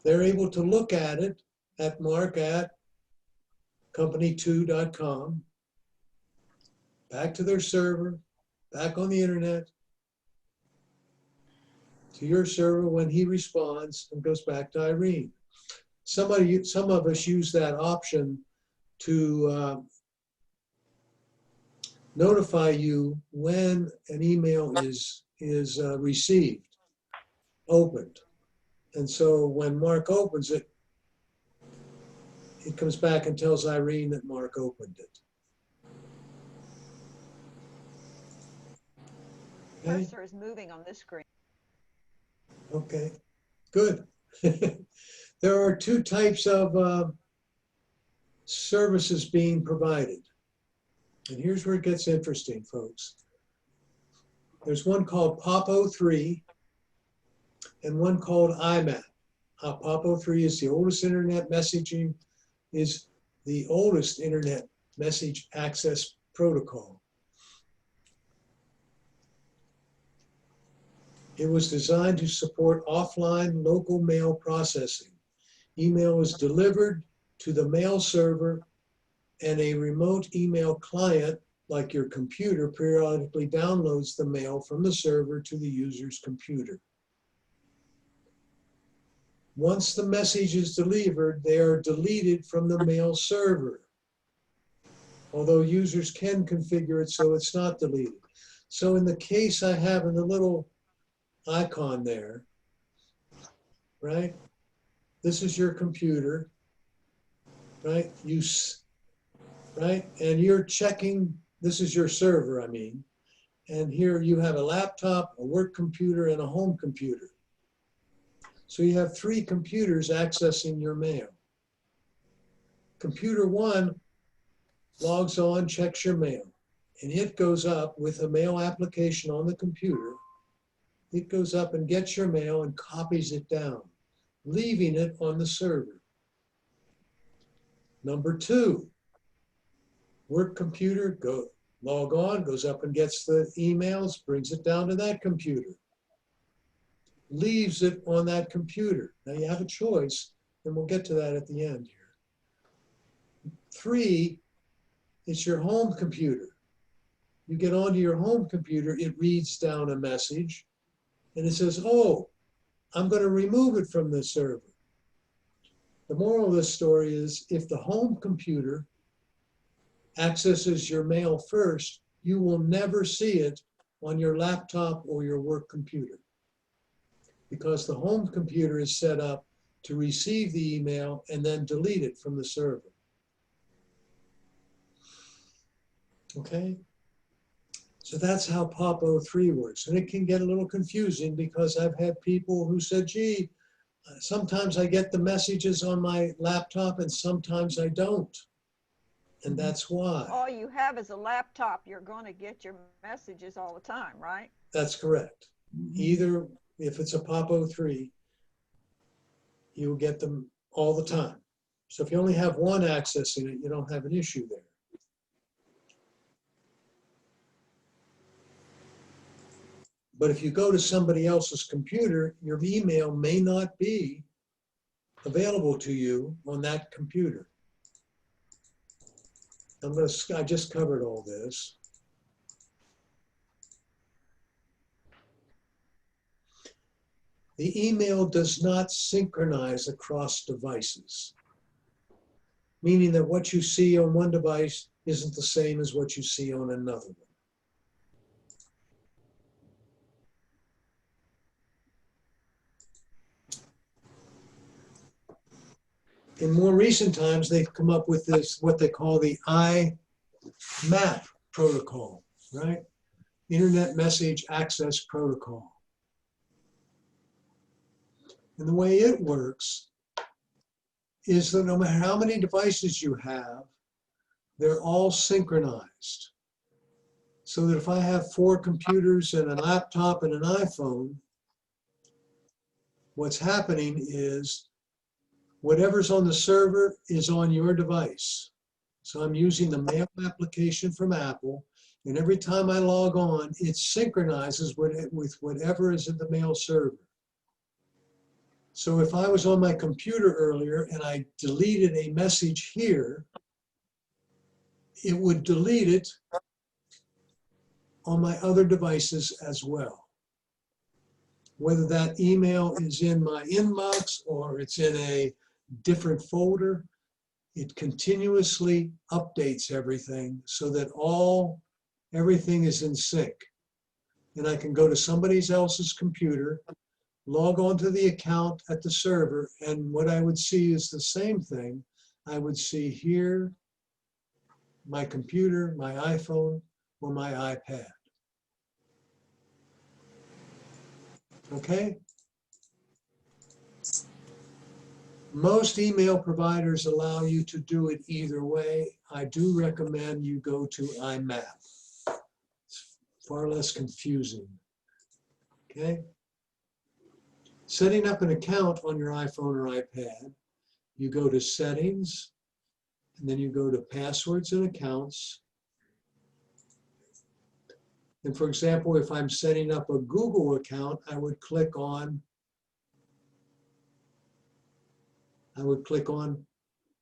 They're able to look at it at Mark at company2.com, back to their server, back on the internet, to your server when he responds and goes back to Irene. Some of us use that option to notify you when an email is received, opened. And so when Mark opens it, it comes back and tells Irene that Mark opened it. Okay. Cursor is moving on this screen. Okay, good. There are two types of services being provided. And here's where it gets interesting, folks. There's one called POP03 and one called IMAP. POP03 is the oldest internet messaging, is the oldest internet message access protocol. It was designed to support offline local mail processing. Email is delivered to the mail server, and a remote email client, like your computer, periodically downloads the mail from the server to the user's computer. Once the message is delivered, they are deleted from the mail server, although users can configure it so it's not deleted. So in the case I have in the little icon there, right? This is your computer, right? Right? And you're checking, this is your server, I mean, and here you have a laptop, a work computer, and a home computer. So you have 3 computers accessing your mail. Computer 1 logs on, checks your mail, and it goes up with a mail application on the computer. It goes up and gets your mail and copies it down, leaving it on the server. Number 2, work computer, log on, goes up and gets the emails, brings it down to that computer, leaves it on that computer. Now you have a choice, and we'll get to that at the end here. 3, it's your home computer. You get onto your home computer, it reads down a message, and it says, oh, I'm going to remove it from the server. The moral of this story is, if the home computer accesses your mail first, you will never see it on your laptop or your work computer, because the home computer is set up to receive the email and then delete it from the server. Okay? So that's how POP03 works. And it can get a little confusing, because I've had people who said, gee, sometimes I get the messages on my laptop and sometimes I don't. And that's why. All you have is a laptop, you're going to get your messages all the time, right? That's correct. Either, if it's a POP03, you'll get them all the time. So if you only have one accessing it, you don't have an issue there. But if you go to somebody else's computer, your email may not be available to you on that computer. I just covered all this. The email does not synchronize across devices, meaning that what you see on one device isn't the same as what you see on another one. In more recent times, they've come up with this, what they call the IMAP protocol, right? Internet Message Access Protocol. And the way it works is that no matter how many devices you have, they're all synchronized. So that if I have 4 computers and a laptop and an iPhone, what's happening is whatever's on the server is on your device. So I'm using the Mail application from Apple, and every time I log on, it synchronizes with whatever is in the Mail server. So if I was on my computer earlier and I deleted a message here, it would delete it on my other devices as well. Whether that email is in my inbox or it's in a different folder, it continuously updates everything so that everything is in sync. And I can go to somebody else's computer, log on to the account at the server, and what I would see is the same thing. I would see here my computer, my iPhone, or my iPad. Okay? Most email providers allow you to do it either way. I do recommend you go to IMAP. It's far less confusing. Okay? Setting up an account on your iPhone or iPad, you go to Settings, and then you go to Passwords and Accounts. And for example, if I'm setting up a Google account, I would click on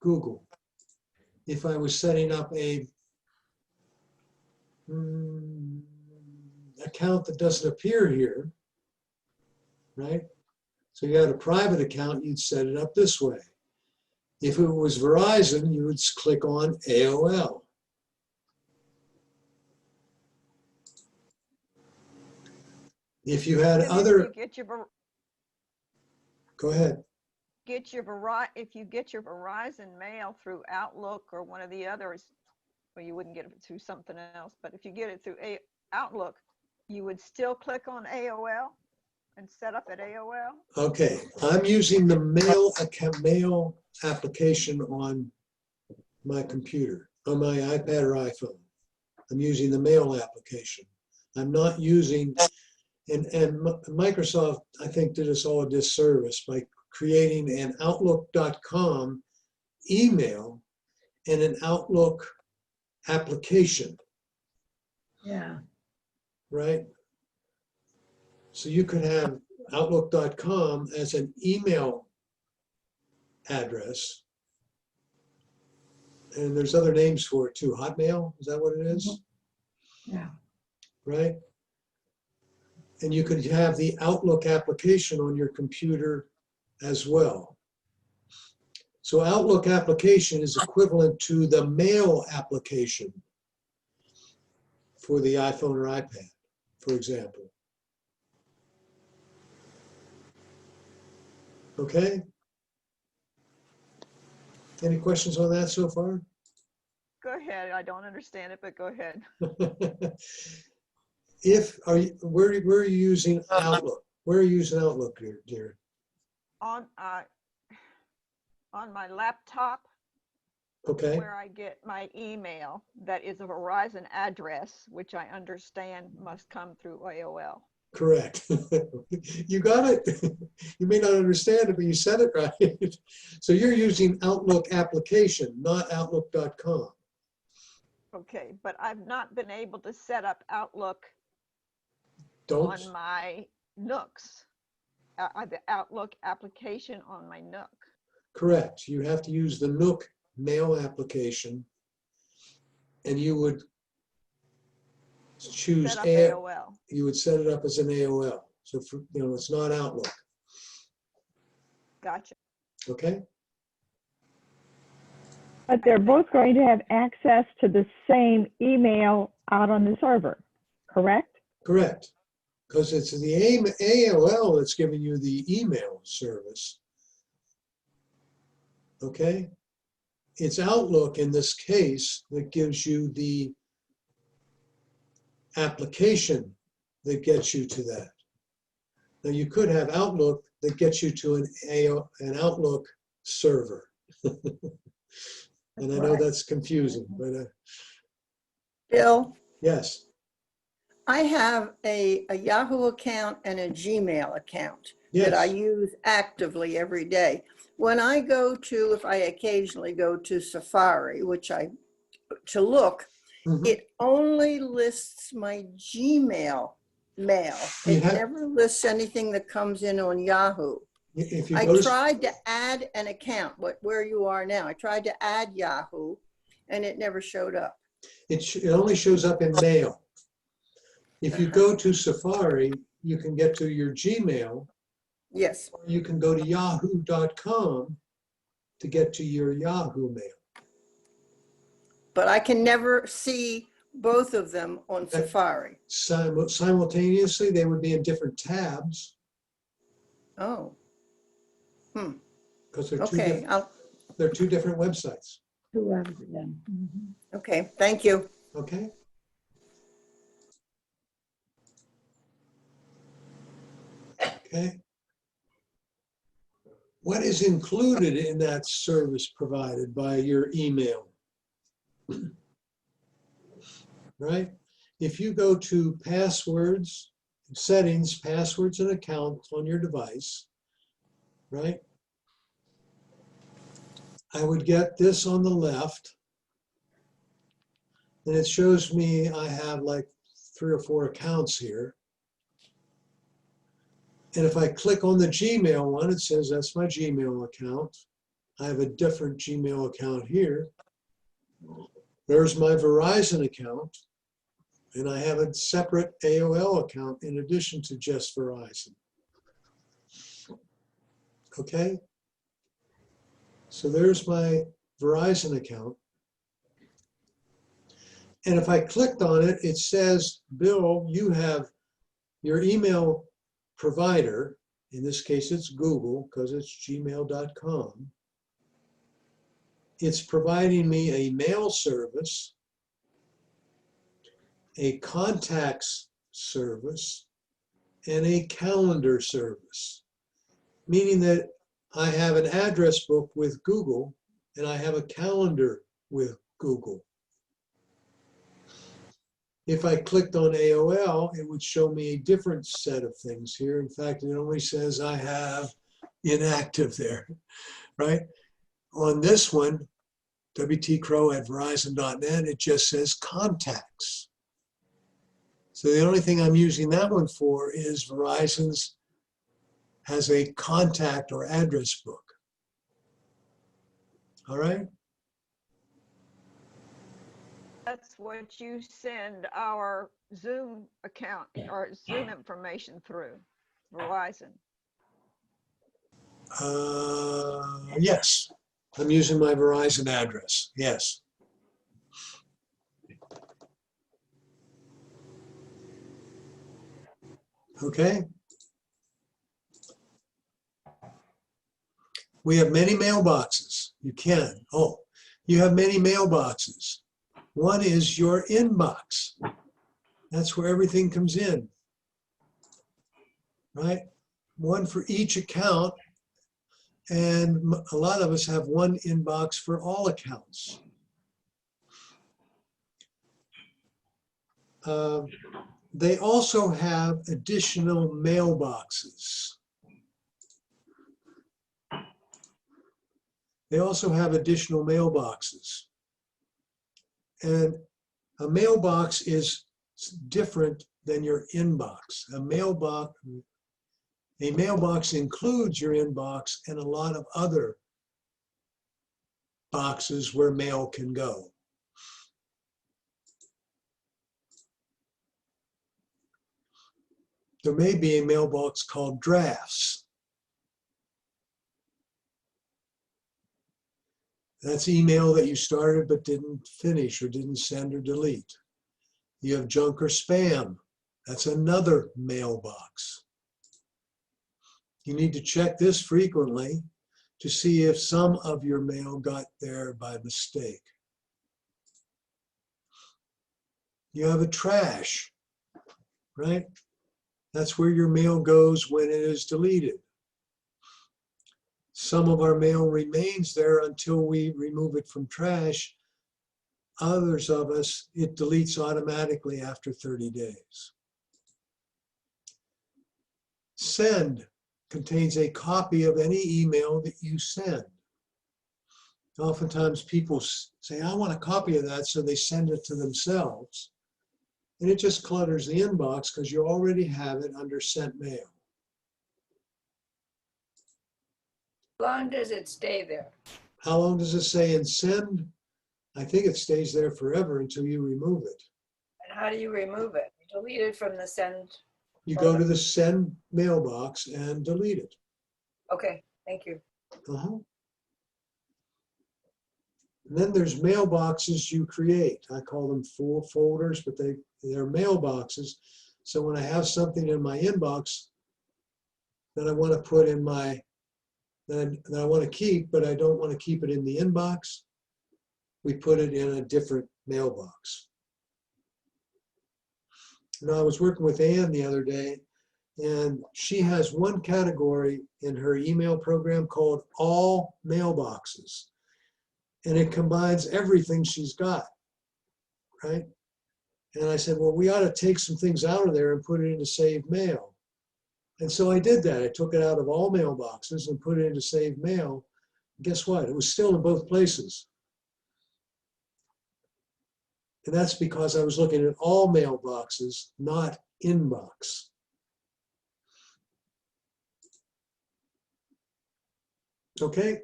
Google. If I was setting up a account that doesn't appear here, right? So you had a private account, you'd set it up this way. If it was Verizon, you would click on AOL. If you had other, go ahead. If you get your Verizon mail through Outlook or one of the others, well, you wouldn't get it through something else, but if you get it through Outlook, you would still click on AOL and set up at AOL? Okay, I'm using the mail application on my computer, on my iPad or iPhone. I'm using the mail application. I'm not using, and Microsoft, I think, did us all a disservice by creating an Outlook.com email and an Outlook application. Yeah. Right? So you could have Outlook.com as an email address. And there's other names for it too. Hotmail, is that what it is? Yeah. Right? And you could have the Outlook application on your computer as well. So Outlook application is equivalent to the Mail application for the iPhone or iPad, for example. Okay? Any questions on that so far? Go ahead. I don't understand it, but go ahead. Where are you using Outlook? Where are you using Outlook, dear? On my laptop, Okay. where I get my email, that is a Verizon address, which I understand must come through AOL. Correct. You got it. You may not understand it, but you said it right. So you're using Outlook application, not Outlook.com. Okay, but I've not been able to set up Outlook Don't. on my Nooks. The Outlook application on my Nook. Correct. You have to use the Nook mail application, and you would choose Set up AOL. You would set it up as an AOL. So it's not Outlook. Gotcha. Okay. But they're both going to have access to the same email out on the server, correct? Correct. Because it's the AOL that's giving you the email service. Okay? It's Outlook in this case that gives you the application that gets you to that. Now you could have Outlook that gets you to an Outlook server. And I know that's confusing, but Bill, yes. I have a Yahoo account and a Gmail account that I Yes. use actively every day. When I go to, if I occasionally go to Safari, to look, Mhm. it only lists my Gmail mail. You It have- never lists anything that comes in on Yahoo. If you I go to, tried to add an account, where you are now. I tried to add Yahoo and it never showed up. it only shows up in Mail. If you go to Safari, you can get to your Gmail. Yes. Or you can go to yahoo.com to get to your Yahoo Mail. But I can never see both of them on Safari. Simultaneously, they would be in different tabs. Oh. Because they're Okay, they're two different websites. Okay, thank you. Okay. Okay. What is included in that service provided by your email? Right? If you go to passwords, settings, passwords and accounts on your device, right? I would get this on the left. And it shows me I have like 3 or 4 accounts here. And if I click on the Gmail one, it says that's my Gmail account. I have a different Gmail account here. There's my Verizon account. And I have a separate AOL account in addition to just Verizon. Okay? So there's my Verizon account. And if I clicked on it, it says, Bill, you have your email provider, in this case it's Google because it's gmail.com. It's providing me a mail service, a contacts service, and a calendar service, meaning that I have an address book with Google and I have a calendar with Google. If I clicked on AOL, it would show me a different set of things here. In fact, it only says I have inactive there, right? On this one, wtcrow@verizon.net, it just says contacts. So the only thing I'm using that one for is Verizon's has a contact or address book. All right? That's what you send our Zoom account or Zoom information through, Verizon. Yes, I'm using my Verizon address, yes. Okay. We have many mailboxes. You can. Oh, you have many mailboxes. One is your inbox. That's where everything comes in, right? One for each account. And a lot of us have one inbox for all accounts. They also have additional mailboxes. They also have additional mailboxes. And a mailbox is different than your inbox. A mailbox includes your inbox and a lot of other boxes where mail can go. There may be a mailbox called drafts. That's email that you started but didn't finish or didn't send or delete. You have junk or spam. That's another mailbox. You need to check this frequently to see if some of your mail got there by mistake. You have a trash, right? That's where your mail goes when it is deleted. Some of our mail remains there until we remove it from trash. Others of us, it deletes automatically after 30 days. Send contains a copy of any email that you send. Oftentimes people say, I want a copy of that, so they send it to themselves. And it just clutters the inbox because you already have it under sent mail. How long does it stay there? How long does it say in send? I think it stays there forever until you remove it. And how do you remove it? You delete it from the send. You go to the send mailbox and delete it. Okay, thank you. Uh-huh. And then there's mailboxes you create. I call them full folders, but they're mailboxes. So when I have something in my inbox that I want to put in my, that I want to keep, but I don't want to keep it in the inbox, we put it in a different mailbox. You know, I was working with Ann the other day, and she has one category in her email program called all mailboxes. And it combines everything she's got, right? And I said, well, we ought to take some things out of there and put it into saved mail. And so I did that. I took it out of all mailboxes and put it into saved mail. Guess what? It was still in both places. And that's because I was looking at all mailboxes, not inbox. Okay?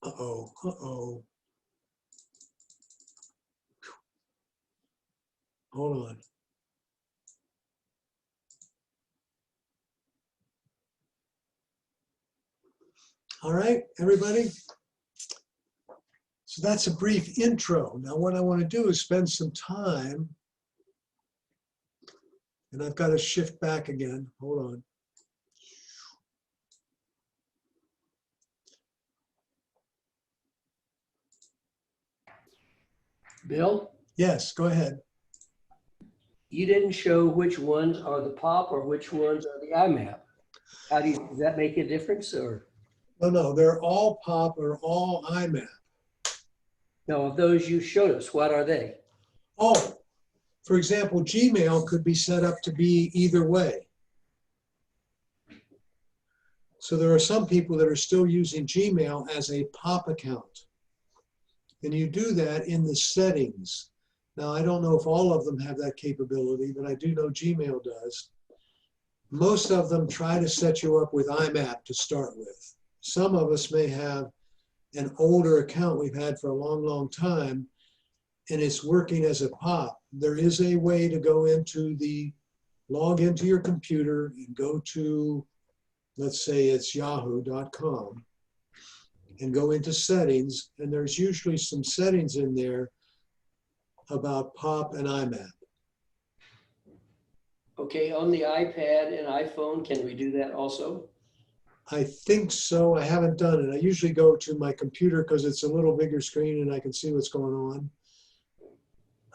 Uh-oh, uh-oh. Hold on. All right, everybody? So that's a brief intro. Now what I want to do is spend some time, and I've got to shift back again. Hold on. Bill, Yes, go ahead. you didn't show which ones are the POP or which ones are the IMAP. Does that make a difference or? No, they're all POP or all IMAP. No, of those you showed us, what are they? Oh, for example, Gmail could be set up to be either way. So there are some people that are still using Gmail as a POP account. And you do that in the settings. Now, I don't know if all of them have that capability, but I do know Gmail does. Most of them try to set you up with IMAP to start with. Some of us may have an older account we've had for a long, long time, and it's working as a POP. There is a way to go into log into your computer and go to, let's say it's yahoo.com, and go into settings, and there's usually some settings in there about POP and IMAP. Okay, on the iPad and iPhone, can we do that also? I think so. I haven't done it. I usually go to my computer because it's a little bigger screen and I can see what's going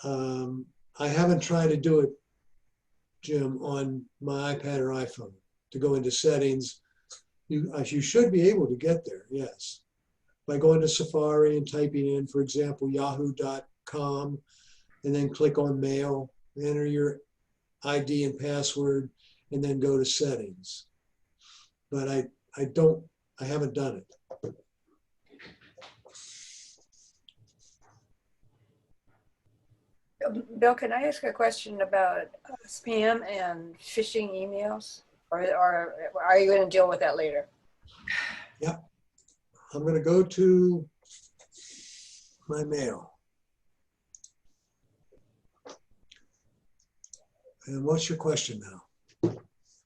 on. I haven't tried to do it, Jim, on my iPad or iPhone to go into settings. You should be able to get there, yes. By going to Safari and typing in, for example, yahoo.com, and then click on Mail, enter your ID and password, and then go to settings. But I haven't done it. Bill, can I ask a question about spam and phishing emails? Or are you going to deal with that later? Yeah. I'm going to go to my mail. And what's your question now?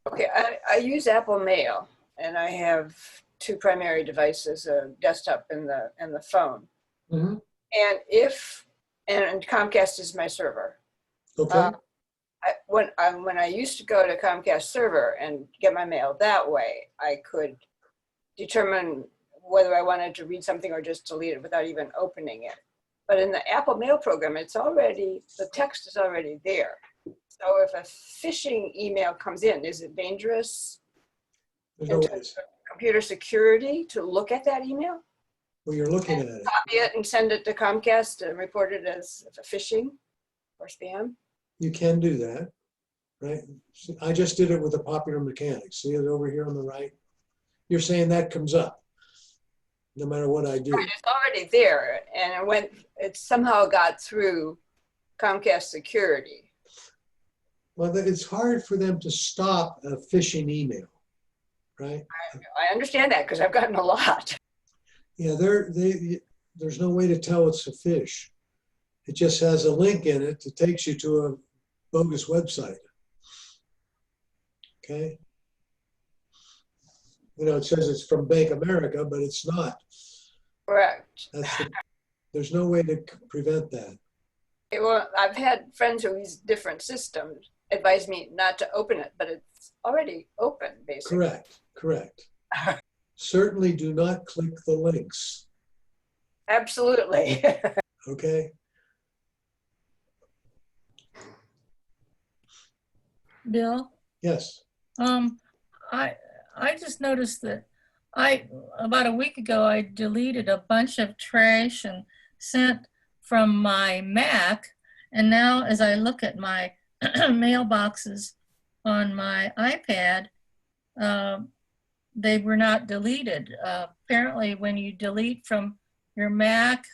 Okay, I use Apple Mail, and I have two primary devices, a desktop and the phone. Mm-hmm. And Comcast is my server. Okay. When I used to go to Comcast server and get my mail that way, I could determine whether I wanted to read something or just delete it without even opening it. But in the Apple Mail program, the text is already there. So if a phishing email comes in, is it dangerous There's in no terms ways. of computer security to look at that email? Well, you're looking at it. Copy it and send it to Comcast and report it as phishing or spam? You can do that, right? I just did it with a Popular Mechanic. See it over here on the right? You're saying that comes up no matter what I do. Right, it's already there, and it somehow got through Comcast security. Well, it's hard for them to stop a phishing email, right? I understand that because I've gotten a lot. Yeah, there's no way to tell it's a phish. It just has a link in it that takes you to a bogus website. Okay? You know, it says it's from Bank America, but it's not. Correct. There's no way to prevent that. Well, I've had friends who use different systems advise me not to open it, but it's already open, basically. Correct. Certainly do not click the links. Absolutely. Okay? Bill? Yes. I just noticed that about a week ago, I deleted a bunch of trash and sent from my Mac. And now as I look at my mailboxes on my iPad, they were not deleted. Apparently when you delete from your Mac,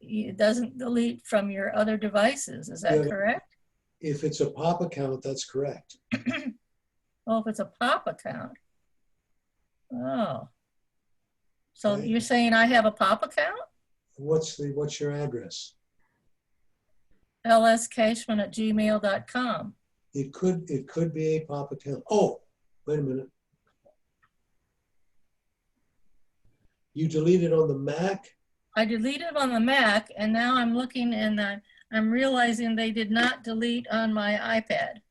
it doesn't delete from your other devices. Is that correct? If it's a POP account, that's correct. Oh, if it's a POP account. Oh. So Okay. you're saying I have a POP account? What's your address? lscashman@gmail.com. It could be a POP account. Oh, wait a minute. You deleted on the Mac? I deleted on the Mac, and now I'm looking and I'm realizing they did not delete on my iPad.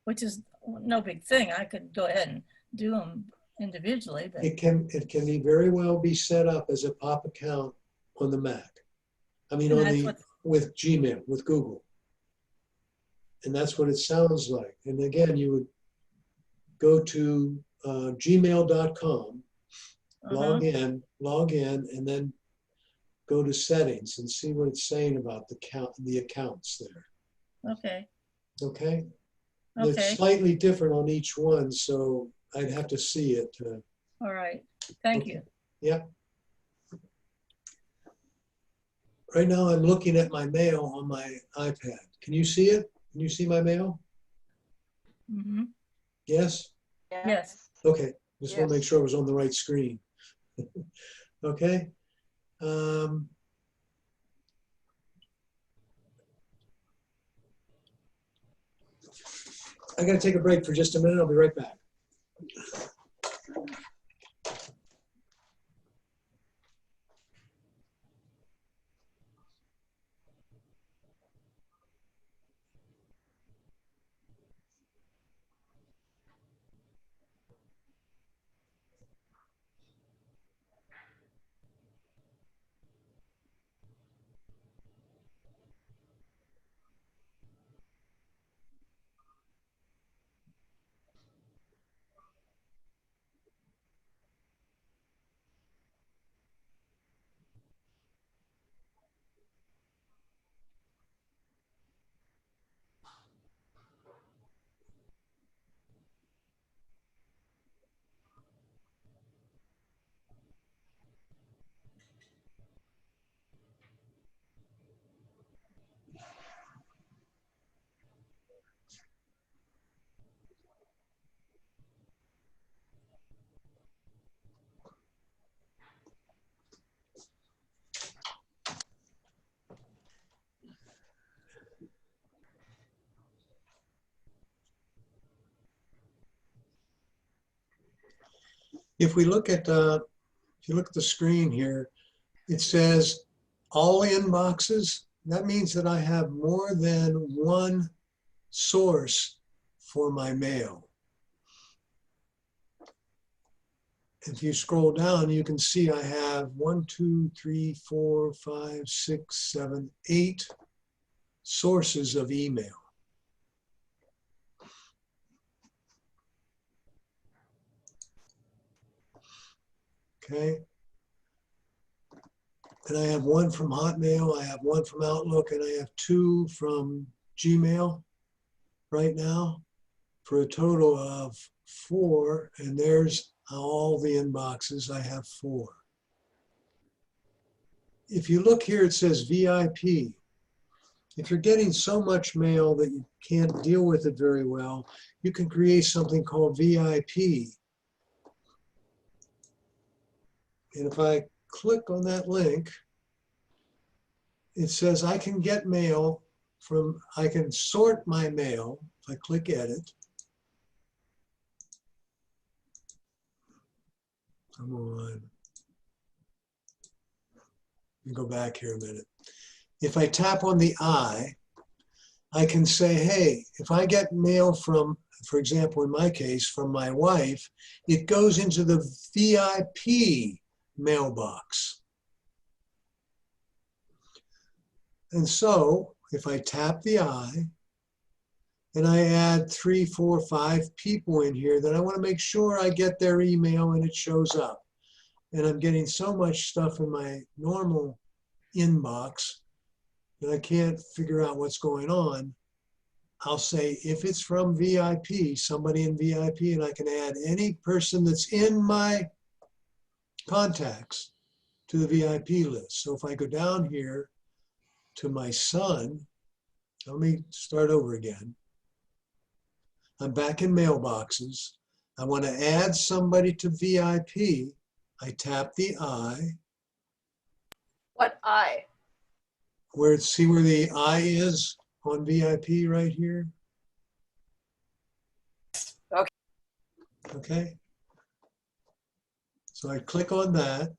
Which is no big thing. I could go ahead and do them individually. But It can be very well be set up as a POP account on the Mac. I mean, with Gmail, with Google. And that's what it sounds like. And again, you would go to gmail.com, log in, and then go to settings and see what it's saying about the accounts there. Okay. Okay? Okay. It's slightly different on each one, so I'd have to see it. All right. Thank you. Yep. Right now I'm looking at my mail on my iPad. Can you see it? Can you see my mail? Mm-hmm. Yes? Yes. Okay. Just want to make sure I was on the right screen. Okay. I got to take a break for just a minute. I'll be right back. If we look at, if you look at the screen here, it says all inboxes. That means that I have more than one source for my mail. If you scroll down, you can see I have 1, 2, 3, 4, 5, 6, 7, 8 sources of email. Okay. And I have one from Hotmail, I have one from Outlook, and I have 2 from Gmail right now for a total of 4. And there's all the inboxes. I have 4. If you look here, it says VIP. If you're getting so much mail that you can't deal with it very well, you can create something called VIP. And if I click on that link, it says I can get mail from, I can sort my mail. If I click edit, come on. Let me go back here a minute. If I tap on the I can say, hey, if I get mail from, for example, in my case, from my wife, it goes into the VIP mailbox. And so if I tap the I and I add 3, 4, 5 people in here, then I want to make sure I get their email and it shows up. And I'm getting so much stuff in my normal inbox that I can't figure out what's going on. I'll say, if it's from VIP, somebody in VIP, and I can add any person that's in my contacts to the VIP list. So if I go down here to my son, let me start over again. I'm back in mailboxes. I want to add somebody to VIP. I tap the I. What I? See where the I is on VIP right here? Okay. Okay. So I click on that.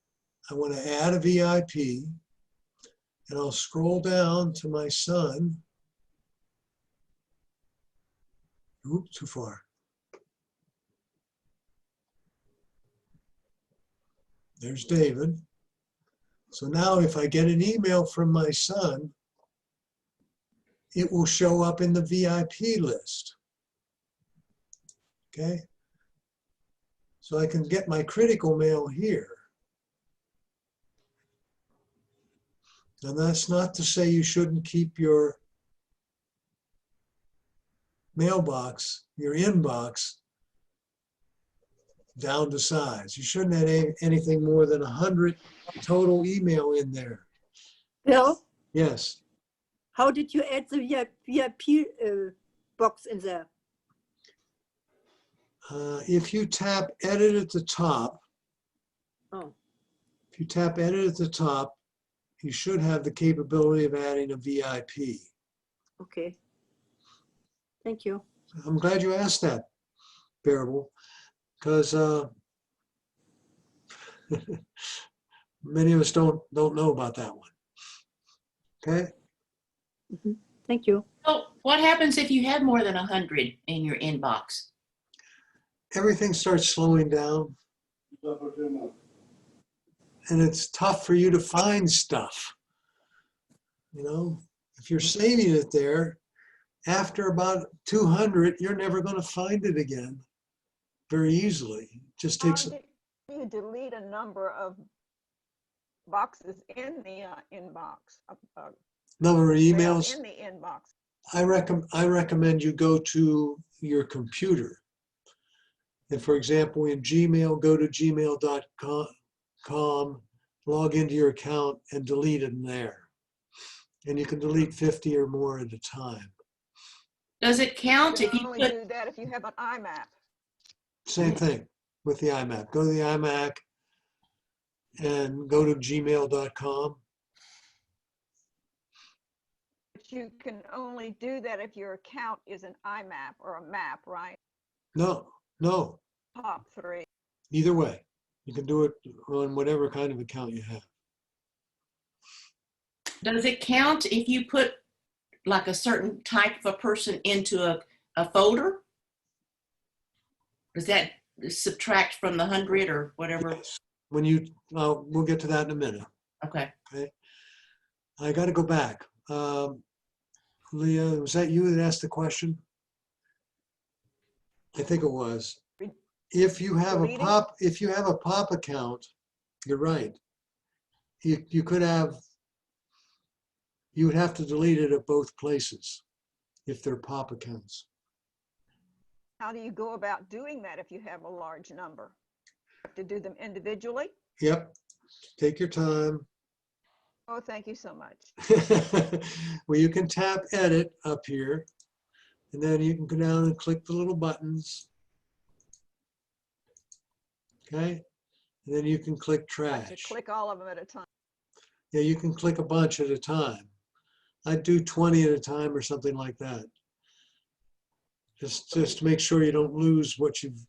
I want to add a VIP, and I'll scroll down to my son. Oops, too far. There's David. So now if I get an email from my son, it will show up in the VIP list. Okay? So I can get my critical mail here. And that's not to say you shouldn't keep your mailbox, your inbox, down to size. You shouldn't have anything more than 100 total email in there. Bill, Yes. how did you add the VIP box in there? If you tap edit at the top, if you tap edit at the top, you should have the capability of adding a VIP. Okay. Thank you. I'm glad you asked that, Bearable, because many of us don't know about that one. Okay. Mm-hmm. Thank you. So what happens if you have more than 100 in your inbox? Everything starts slowing down. And it's tough for you to find stuff. You know, if you're saving it there, after about 200, you're never going to find it again very easily. It just takes. You delete a number of boxes in the inbox. Number of mail emails. in the inbox. I recommend you go to your computer. And for example, in Gmail, go to gmail.com, log into your account and delete it in there. And you can delete 50 or more at a time. Does it count You if can you only put? do that if you have an IMAP. Same thing with the iMac. Go to the iMac and go to gmail.com. But you can only do that if your account is an IMAP or a map, right? No. Top 3. Either way, you can do it on whatever kind of account you have. Does it count if you put like a certain type of a person into a folder? Does that subtract from the 100 or whatever? When you, we'll get to that in a minute. Okay. Okay. I got to go back. Leah, was that you that asked the question? I think it was. If you have a pop account, you're right. You would have to delete it at both places if they're pop accounts. How do you go about doing that if you have a large number? To do them individually? Yep. Take your time. Oh, thank you so much. Well, you can tap edit up here, and then you can go down and click the little buttons. Okay. And then you can click trash. To click all of them at a time. Yeah, you can click a bunch at a time. I'd do 20 at a time or something like that. Just to make sure you don't lose what you've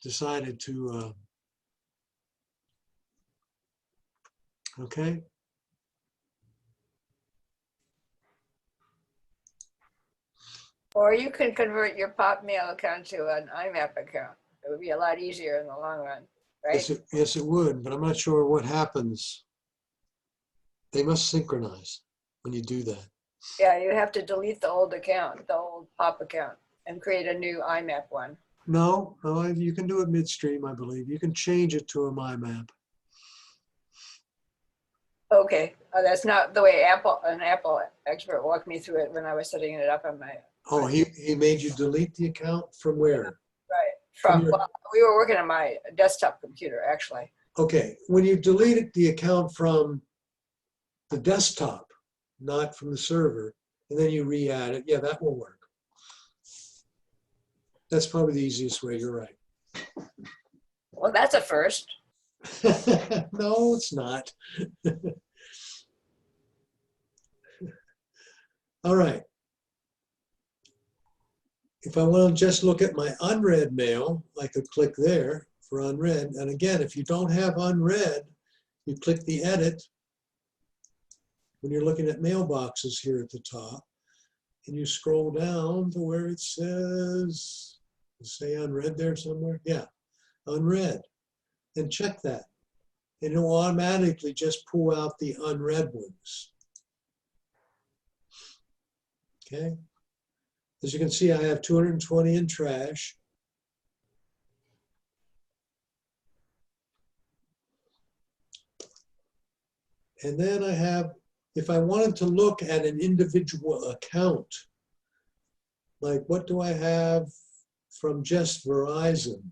decided to. Okay. Or you can convert your pop mail account to an IMAP account. It would be a lot easier in the long run, right? Yes, it would, but I'm not sure what happens. They must synchronize when you do that. Yeah, you have to delete the old account, the old pop account, and create a new IMAP one. No, you can do it midstream, I believe. You can change it to a MyMap. Okay, that's not the way an Apple expert walked me through it when I was setting it up on my. Oh, he made you delete the account from where? Right, From well, we were working on my desktop computer, actually. Okay, when you deleted the account from the desktop, not from the server, and then you re-add it, yeah, that will work. That's probably the easiest way, you're right. Well, that's a first. No, it's not. All right. If I want to just look at my unread mail, I could click there for unread. And again, if you don't have unread, you click the edit when you're looking at mailboxes here at the top, and you scroll down to where it says, say unread there somewhere? Yeah, unread. And check that. And it will automatically just pull out the unread ones. Okay. As you can see, I have 220 in trash. And then I have, if I wanted to look at an individual account, like what do I have from just Verizon?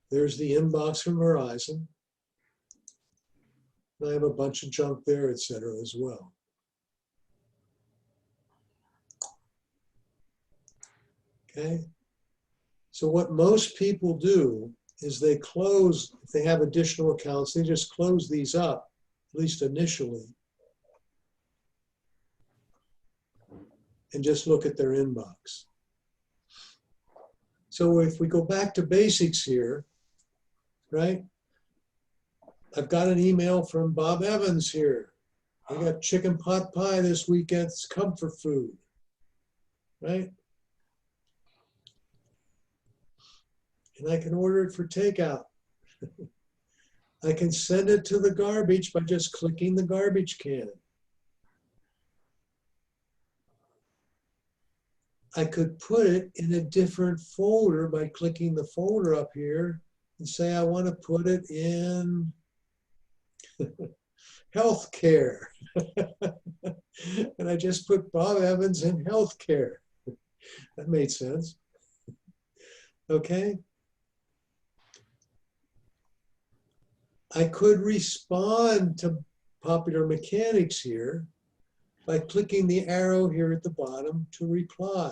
There's the inbox from Verizon. I have a bunch of junk there, etc. as well. Okay. So what most people do is they close, if they have additional accounts, they just close these up, at least initially, and just look at their inbox. So if we go back to basics here, right? I've got an email from Bob Evans here. I got chicken pot pie this weekend. It's comfort food, right? And I can order it for takeout. I can send it to the garbage by just clicking the garbage can. I could put it in a different folder by clicking the folder up here and say I want to put it in healthcare. And I just put Bob Evans in healthcare. That made sense. Okay. I could respond to Popular Mechanics here by clicking the arrow here at the bottom to reply.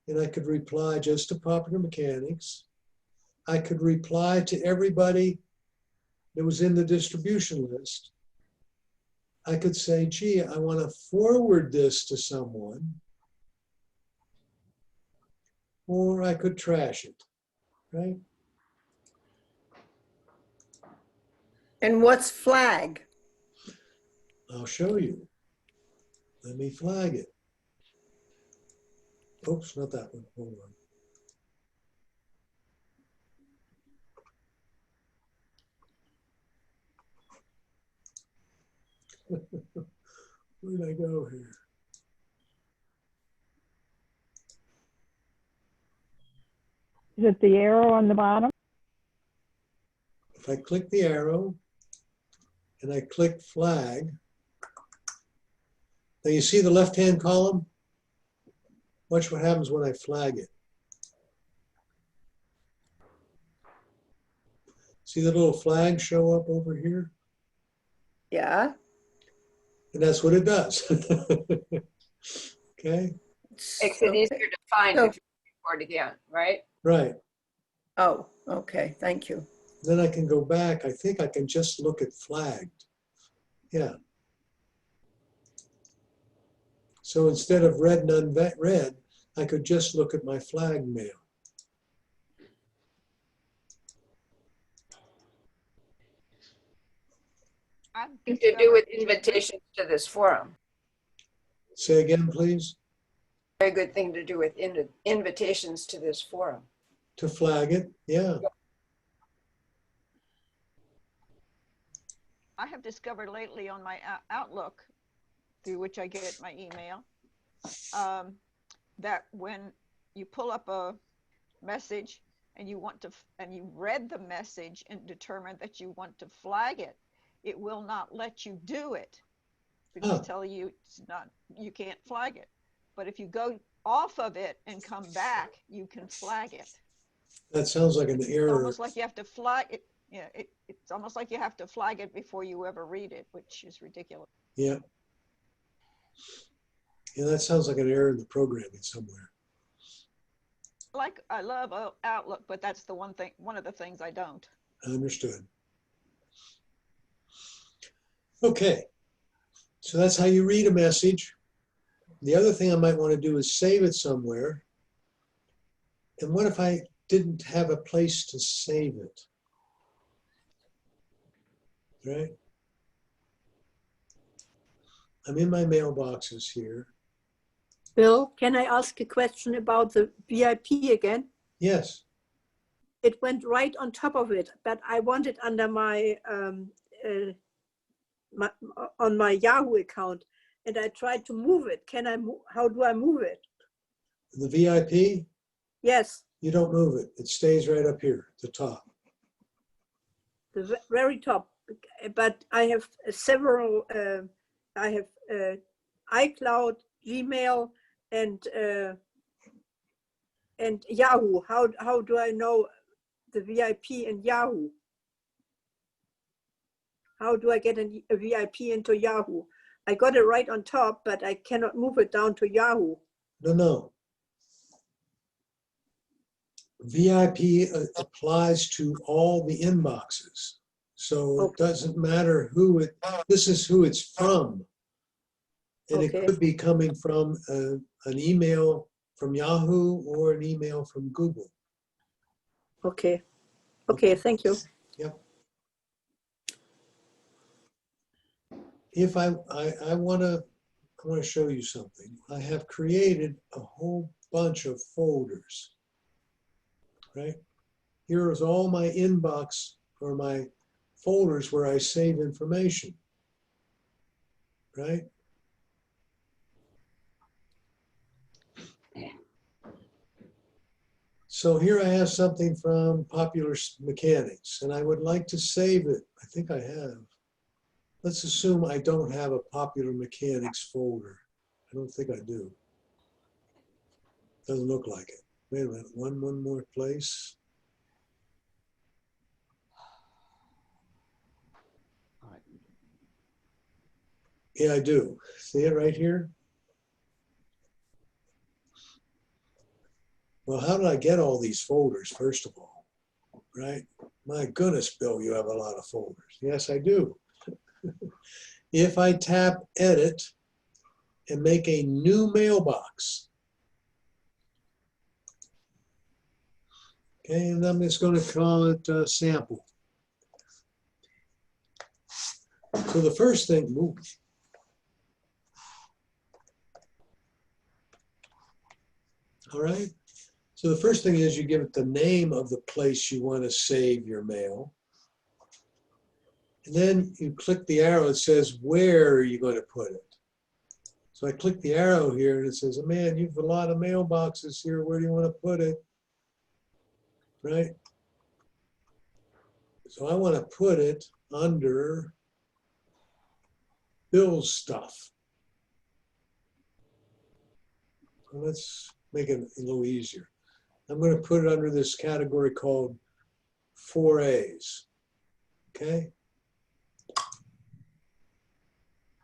And I could reply just to Popular Mechanics. I could reply to everybody that was in the distribution list. I could say, gee, I want to forward this to someone. Or I could trash it, right? And what's flag? I'll show you. Let me flag it. Oops, not that one. Hold on. Where did I go here? Is it the arrow on the bottom? If I click the arrow and I click flag, now you see the left-hand column? Watch what happens when I flag it. See the little flag show up over here? Yeah. And that's what it does. Okay? Makes it easier to find if you report again, right? Right. Oh, okay, thank you. Then I can go back. I think I can just look at flagged. Yeah. So instead of read and unread, I could just look at my flagged mail. To do with invitations to this forum. Say again, please. Very good thing to do with invitations to this forum. To flag it, yeah. I have discovered lately on my Outlook, through which I get my email, that when you pull up a message and you want to, and you read the message and determine that you want to flag it, it will not let you do it. It will tell you it's not, you can't flag it. But if you go off of it and come back, you can flag it. That sounds like an error. It's almost like you have to flag it. Yeah, it's almost like you have to flag it before you ever read it, which is ridiculous. Yeah. Yeah, that sounds like an error in the programming somewhere. Like, I love Outlook, but that's the one of the things I don't. Understood. Okay, so that's how you read a message. The other thing I might want to do is save it somewhere. And what if I didn't have a place to save it? Right? I'm in my mailboxes here. Bill, can I ask a question about the VIP again? Yes. It went right on top of it, but I want it under my, on my Yahoo account, and I tried to move it. Can I move? How do I move it? The VIP? Yes. You don't move it. It stays right up here at the top. The very top. But I have several. I have iCloud, Gmail, and Yahoo. How do I know the VIP and Yahoo? How do I get a VIP into Yahoo? I got it right on top, but I cannot move it down to Yahoo. No. VIP applies to all the inboxes. So it doesn't matter who it, this is who it's from. And it could be coming from an email from Yahoo or an email from Google. Okay. Okay, thank you. Yep. If I want to show you something. I have created a whole bunch of folders, right? Here is all my inbox or my folders where I save information, right? So here I have something from Popular Mechanics, and I would like to save it. I think I have. Let's assume I don't have a Popular Mechanics folder. I don't think I do. Doesn't look like it. Wait a minute, one more place. Yeah, I do. See it right here? Well, how did I get all these folders, first of all, right? My goodness, Bill, you have a lot of folders. Yes, I do. If I tap Edit and make a new mailbox, okay, and I'm just going to call it Sample. So the first thing, All right. So the first thing is you give it the name of the place you want to save your mail. And then you click the arrow that says, where are you going to put it? So I click the arrow here and it says, oh, man, you've a lot of mailboxes here. Where do you want to put it? Right? So I want to put it under Bill's stuff. So let's make it a little easier. I'm going to put it under this category called 4As. Okay?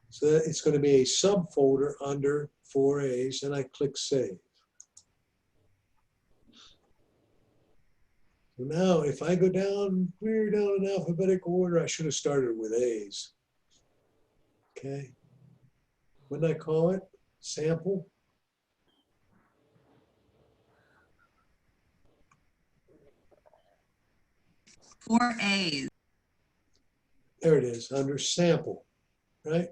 So that it's going to be a subfolder under 4As, and I click Save. So now if I go down, we're down in alphabetical order, I should have started with A's. Okay? What did I call it? Sample? Four A's. There it is, under sample, right?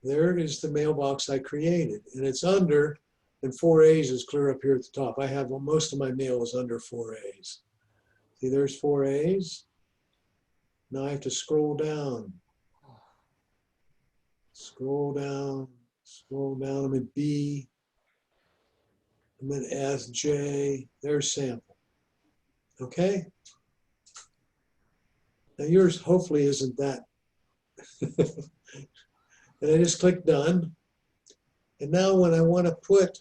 There is the mailbox I created, and it's under, and 4As is clear up here at the top. I have, most of my mail is under 4As. See, there's 4As. Now I have to scroll down. Scroll down, scroll down. I'm at B. I'm at S, J. There's sample. Okay? Now yours hopefully isn't that. And I just click done. And now when I want to put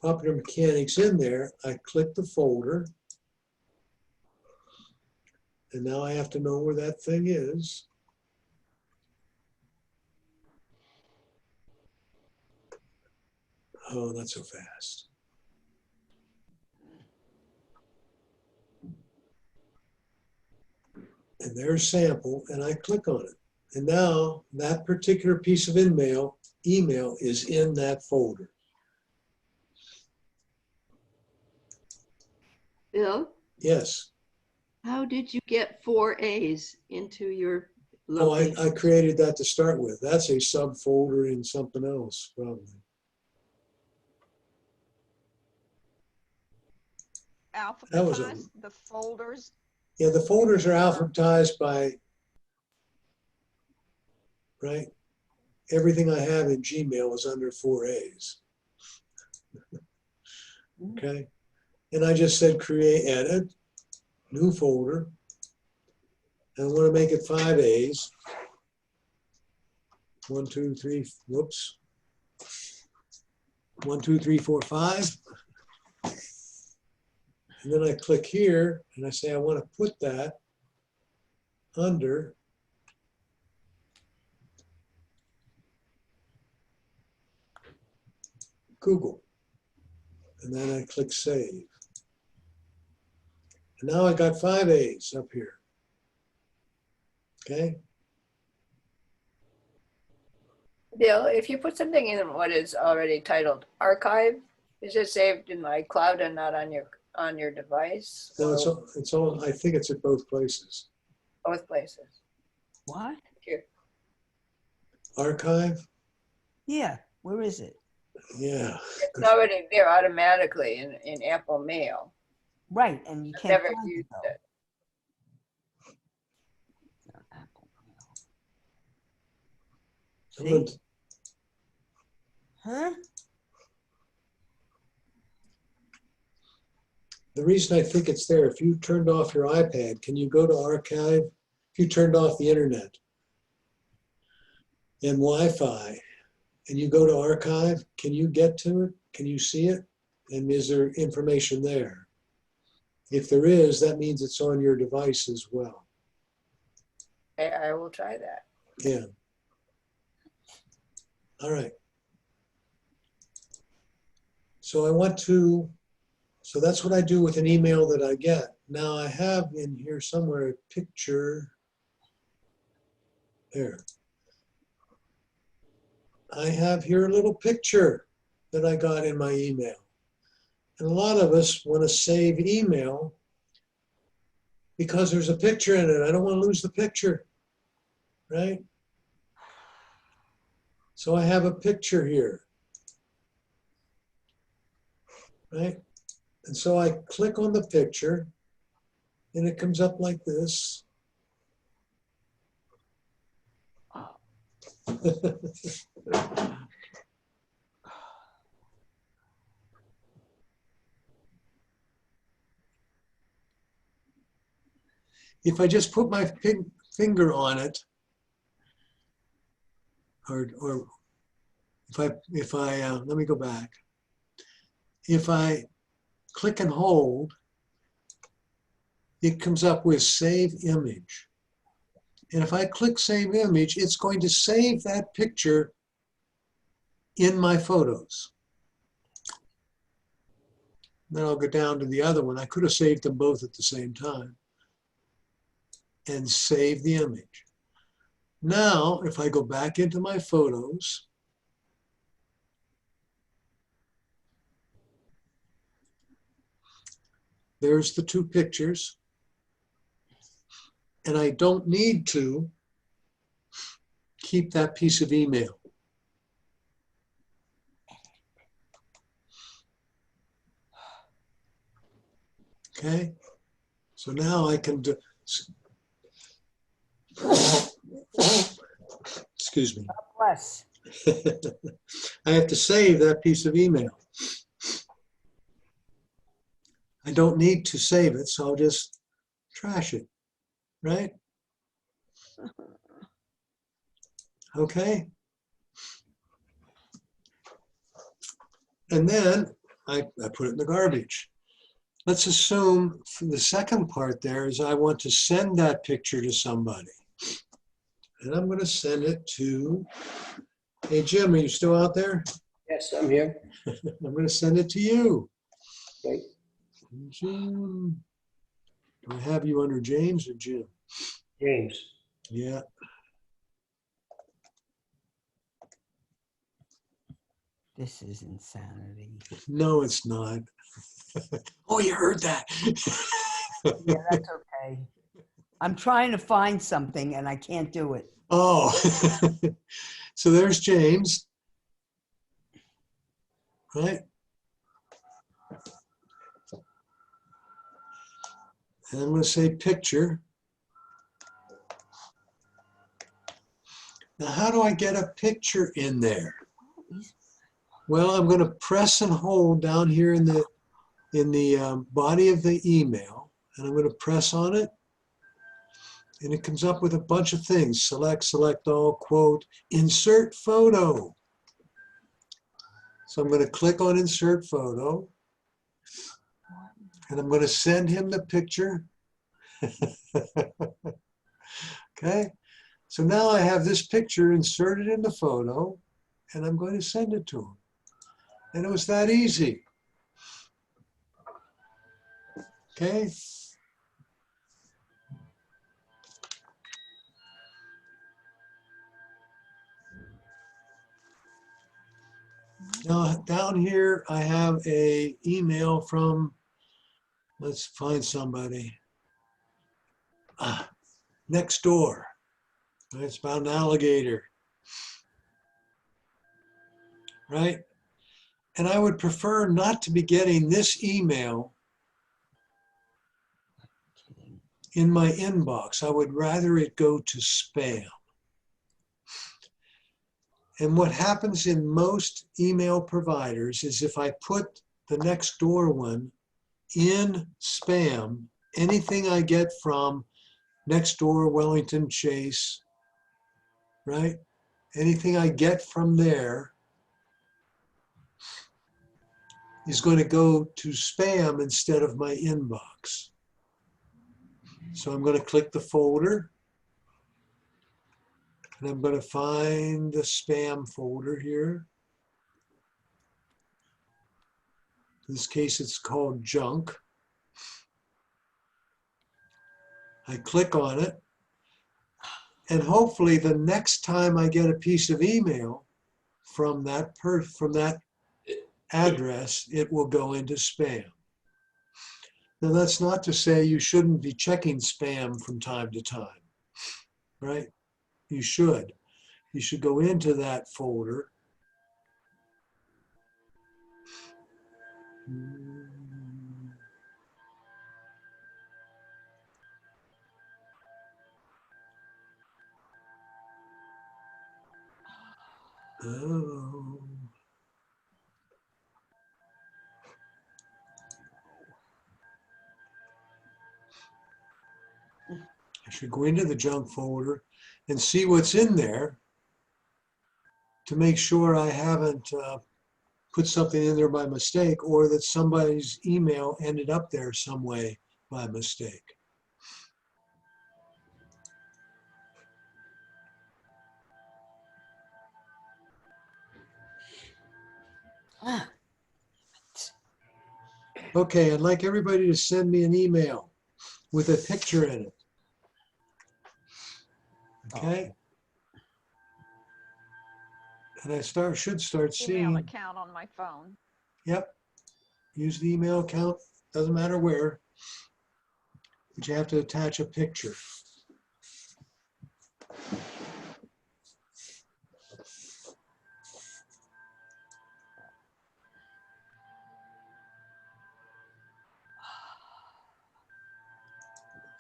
Popular Mechanics in there, I click the folder. And now I have to know where that thing is. Oh, not so fast. And there's sample, and I click on it. And now that particular piece of email is in that folder. Bill, Yes. how did you get 4As into your Oh, location? I created that to start with. That's a subfolder in something else, probably. Alphabetize the folders. Yeah, the folders are alphabetized by, right? Everything I have in Gmail is under 4As. Okay. And I just said create, edit, new folder. And I want to make it 5As. 1, 2, 3, whoops. 1, 2, 3, 4, 5. And then I click here and I say I want to put that under Google. And then I click save. And now I got 5As up here. Okay. Bill, if you put something in what is already titled archive, is it saved in my cloud and not on your device? No, it's all, I think it's at both places. Both places. What? Here. Archive? Yeah, where is it? Yeah. It's already there automatically in Apple Mail. Right, and you I've can't never find it used though. it. See? Huh? The reason I think it's there, if you turned off your iPad, can you go to archive? If you turned off the internet and Wi-Fi and you go to archive, can you get to it? Can you see it? And is there information there? If there is, that means it's on your device as well. I will try that. Yeah. All right. So I want to, so that's what I do with an email that I get. Now I have in here somewhere a picture. There. I have here a little picture that I got in my email. And a lot of us want to save email because there's a picture in it. I don't want to lose the picture, right? So I have a picture here, right? And so I click on the picture and it comes up like this. If I just put my finger on it, or if I let me go back. If I click and hold, it comes up with save image. And if I click save image, it's going to save that picture in my photos. Then I'll go down to the other one. I could have saved them both at the same time. And save the image. Now, if I go back into my photos, there's the two pictures. And I don't need to keep that piece of email. Okay, so now I can do, excuse me. God bless. I have to save that piece of email. I don't need to save it, so I'll just trash it, right? Okay. And then I put it in the garbage. Let's assume for the second part there is I want to send that picture to somebody. And I'm going to send it to, hey, Jim, are you still out there? Yes, I'm here. I'm going to send it to you. Okay. Jim. Do I have you under James or Jim? James. Yeah. This is insanity. No, it's not. Oh, you heard that. Yeah, that's okay. I'm trying to find something and I can't do it. Oh, so there's James, right? And I'm going to say picture. Now, how do I get a picture in there? Well, I'm going to press and hold down here in the body of the email, and I'm going to press on it. And it comes up with a bunch of things. Select, select all, quote, insert photo. So I'm going to click on insert photo. And I'm going to send him the picture. Okay. So now I have this picture inserted in the photo, and I'm going to send it to him. And it was that easy. Okay. Now down here, I have an email from, let's find somebody. Next door. It's about an alligator. Right? And I would prefer not to be getting this email in my inbox. I would rather it go to spam. And what happens in most email providers is if I put the next door one in spam, anything I get from next door, Wellington Chase, right? Anything I get from there is going to go to spam instead of my inbox. So I'm going to click the folder. And I'm going to find the spam folder here. In this case, it's called junk. I click on it. And hopefully the next time I get a piece of email from that address, it will go into spam. Now that's not to say you shouldn't be checking spam from time to time, right? You should. you should go into that folder. Oh. I should go into the junk folder and see what's in there to make sure I haven't put something in there by mistake, or that somebody's email ended up there some way by mistake. Okay, I'd like everybody to send me an email with a picture in it. Okay? And I should start Email seeing, account on my phone. yep, use the email account, doesn't matter where, but you have to attach a picture.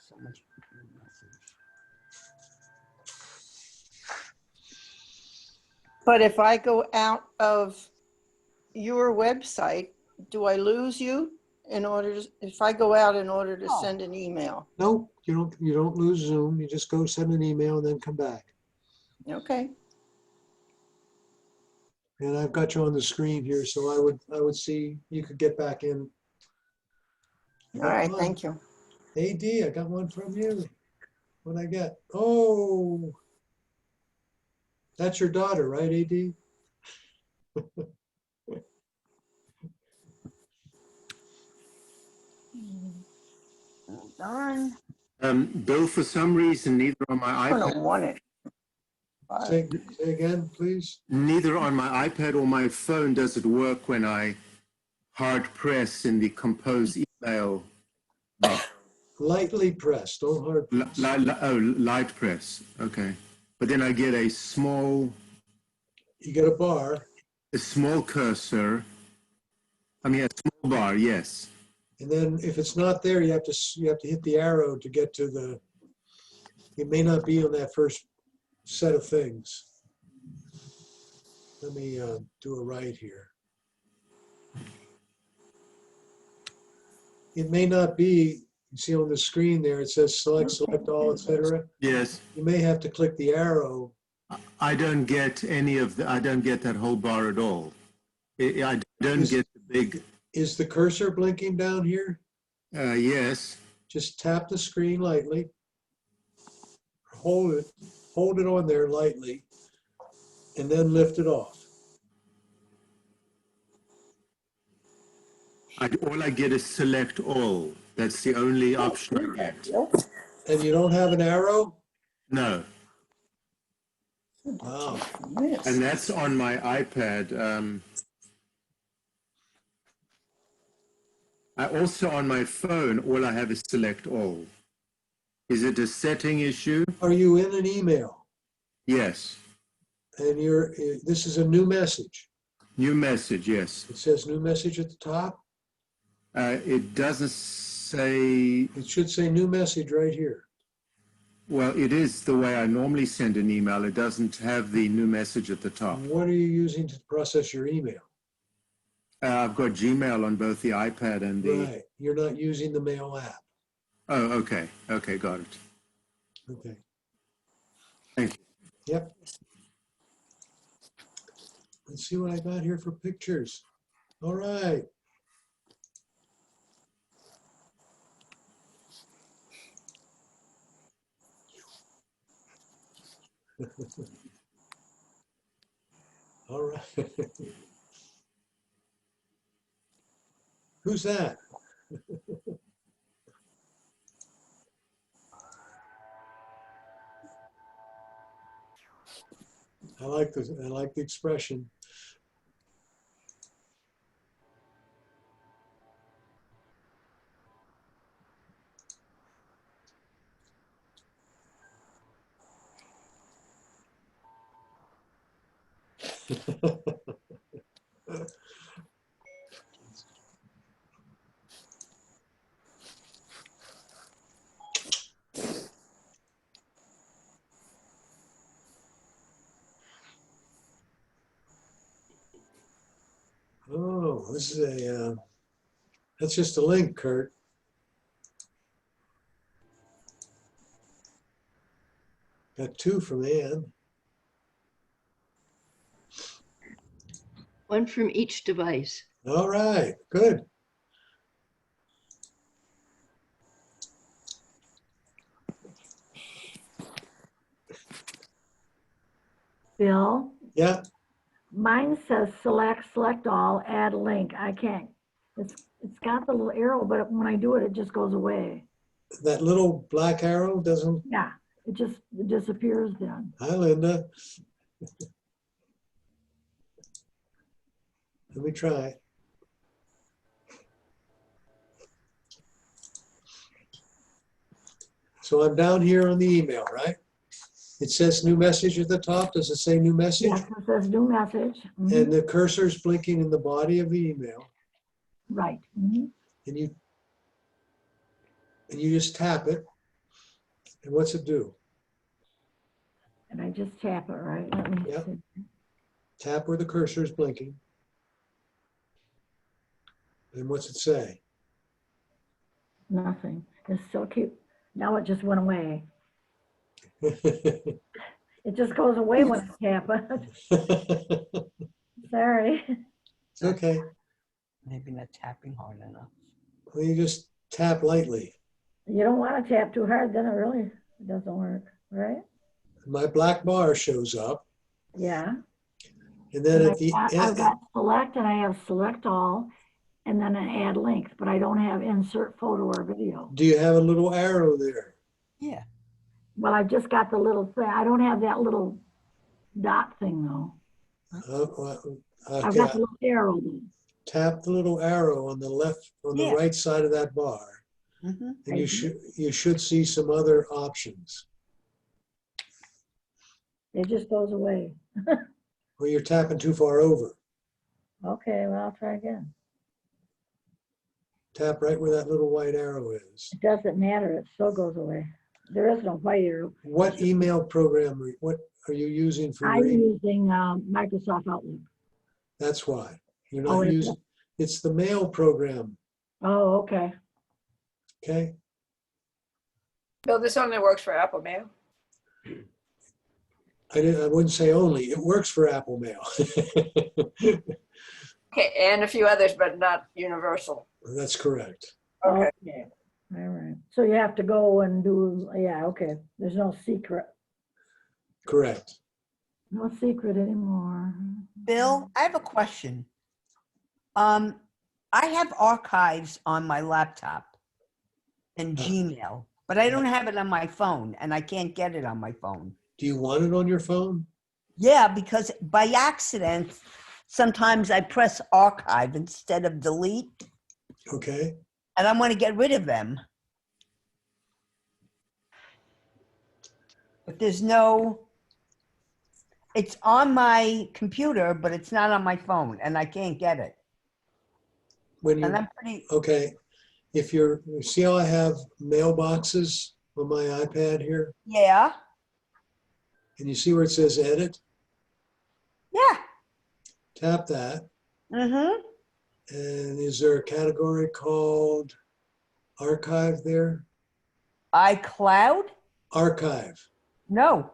So much message. But if I go out of your website, do I lose you in order to, if I go out in order to send an email? No, you don't lose Zoom. You just go send an email and then come back. Okay. And I've got you on the screen here, so I would see you could get back in. All right, thank you. AD, I got one from you. What'd I get? Oh, that's your daughter, right, AD? Done. Bill, for some reason, neither on my I don't iPad, want it. Say again, please. neither on my iPad or my phone does it work when I hard press in the compose email box. Lightly press, don't hard press. Light press. Okay. But then I get a small You get a bar, cursor. I mean, a small bar, yes. and then if it's not there, you have to hit the arrow to get to the. It may not be on that first set of things. Let me do a right here. It may not be. You see on the screen there, it says select all, etc. Yes. You may have to click the arrow. I don't get I don't get that whole bar at all. I don't get the big. Is the cursor blinking down here? Yes. Just tap the screen lightly. Hold it on there lightly, and then lift it off. All I get is select all. That's the only option I get. And you don't have an arrow? No. Wow. And that's on my iPad. I also on my phone, all I have is select all. Is it a setting issue? Are you in an email? Yes. And this is a new message. New message, yes. It says new message at the top. It doesn't say. It should say new message right here. Well, it is the way I normally send an email. It doesn't have the new message at the top. What are you using to process your email? I've got Gmail on both the iPad and the. Right. You're not using the Mail app. Oh, okay. Okay, got it. Okay. Thank you. Yep. Let's see what I got here for pictures. All right. All right. Who's that? I like the expression. Oh, this is that's just a link, Kurt. Got 2 from Ann. One from each device. All right, good. Bill, Yeah, mine says select all, add link. I can't. It's got the little arrow, but when I do it, it just goes away. that little black arrow doesn't. Yeah, it disappears then. Hi, Linda. Let me try. So I'm down here on the email, right? It says new message at the top. Does it say new message? Yes, it says new message. Mhm. And the cursor's blinking in the body of the email. Right. Mhm. And you just tap it. And what's it do? And I just tap it, right? Let me Yep. see. Tap where the cursor is blinking. And what's it say? Nothing. It's still keep. Now it just went away. It just goes away when I tap it. Sorry. It's okay. Maybe not tapping hard enough. Well, you just tap lightly. You don't want to tap too hard, then it doesn't work, right? My black bar shows up. Yeah. And then And at the I've end, got select and I have select all and then an add links, but I don't have insert photo or video. do you have a little arrow there? Yeah. Well, I just got the little thing. I don't have that little dot thing though. I've Okay. got the little arrow then. Tap the little arrow on the left, on the Yeah. right side of that bar. Mhm. And you should see some other options. It just goes away. Well, you're tapping too far over. Okay, well, I'll try again. Tap right where that little white arrow is. It doesn't matter. It still goes away. There is no white arrow. What email program, what are you using for I'm your email? using Microsoft Outlook. That's why. You're Oh, not is using, it's the mail program, Oh, okay. okay? Bill, this only works for Apple Mail. I wouldn't say only, it works for Apple Mail. Okay, and a few others, but not universal. That's correct. Okay. Okay. All right. So you have to go and do, yeah, okay. There's no secret. Correct. No secret anymore. Bill, I have a question. I have archives on my laptop and Gmail, but I don't have it on my phone and I can't get it on my phone. Do you want it on your phone? Yeah, because by accident, sometimes I press archive instead of delete, Okay. and I want to get rid of them. But there's no, it's on my computer, but it's not on my phone, and I can't get it. When you, And I'm pretty, okay, if you see how I have mailboxes on my iPad here? yeah, And you see where it says edit? yeah. Tap that. Mm-hmm. And is there a category called archive there? iCloud? Archive. No.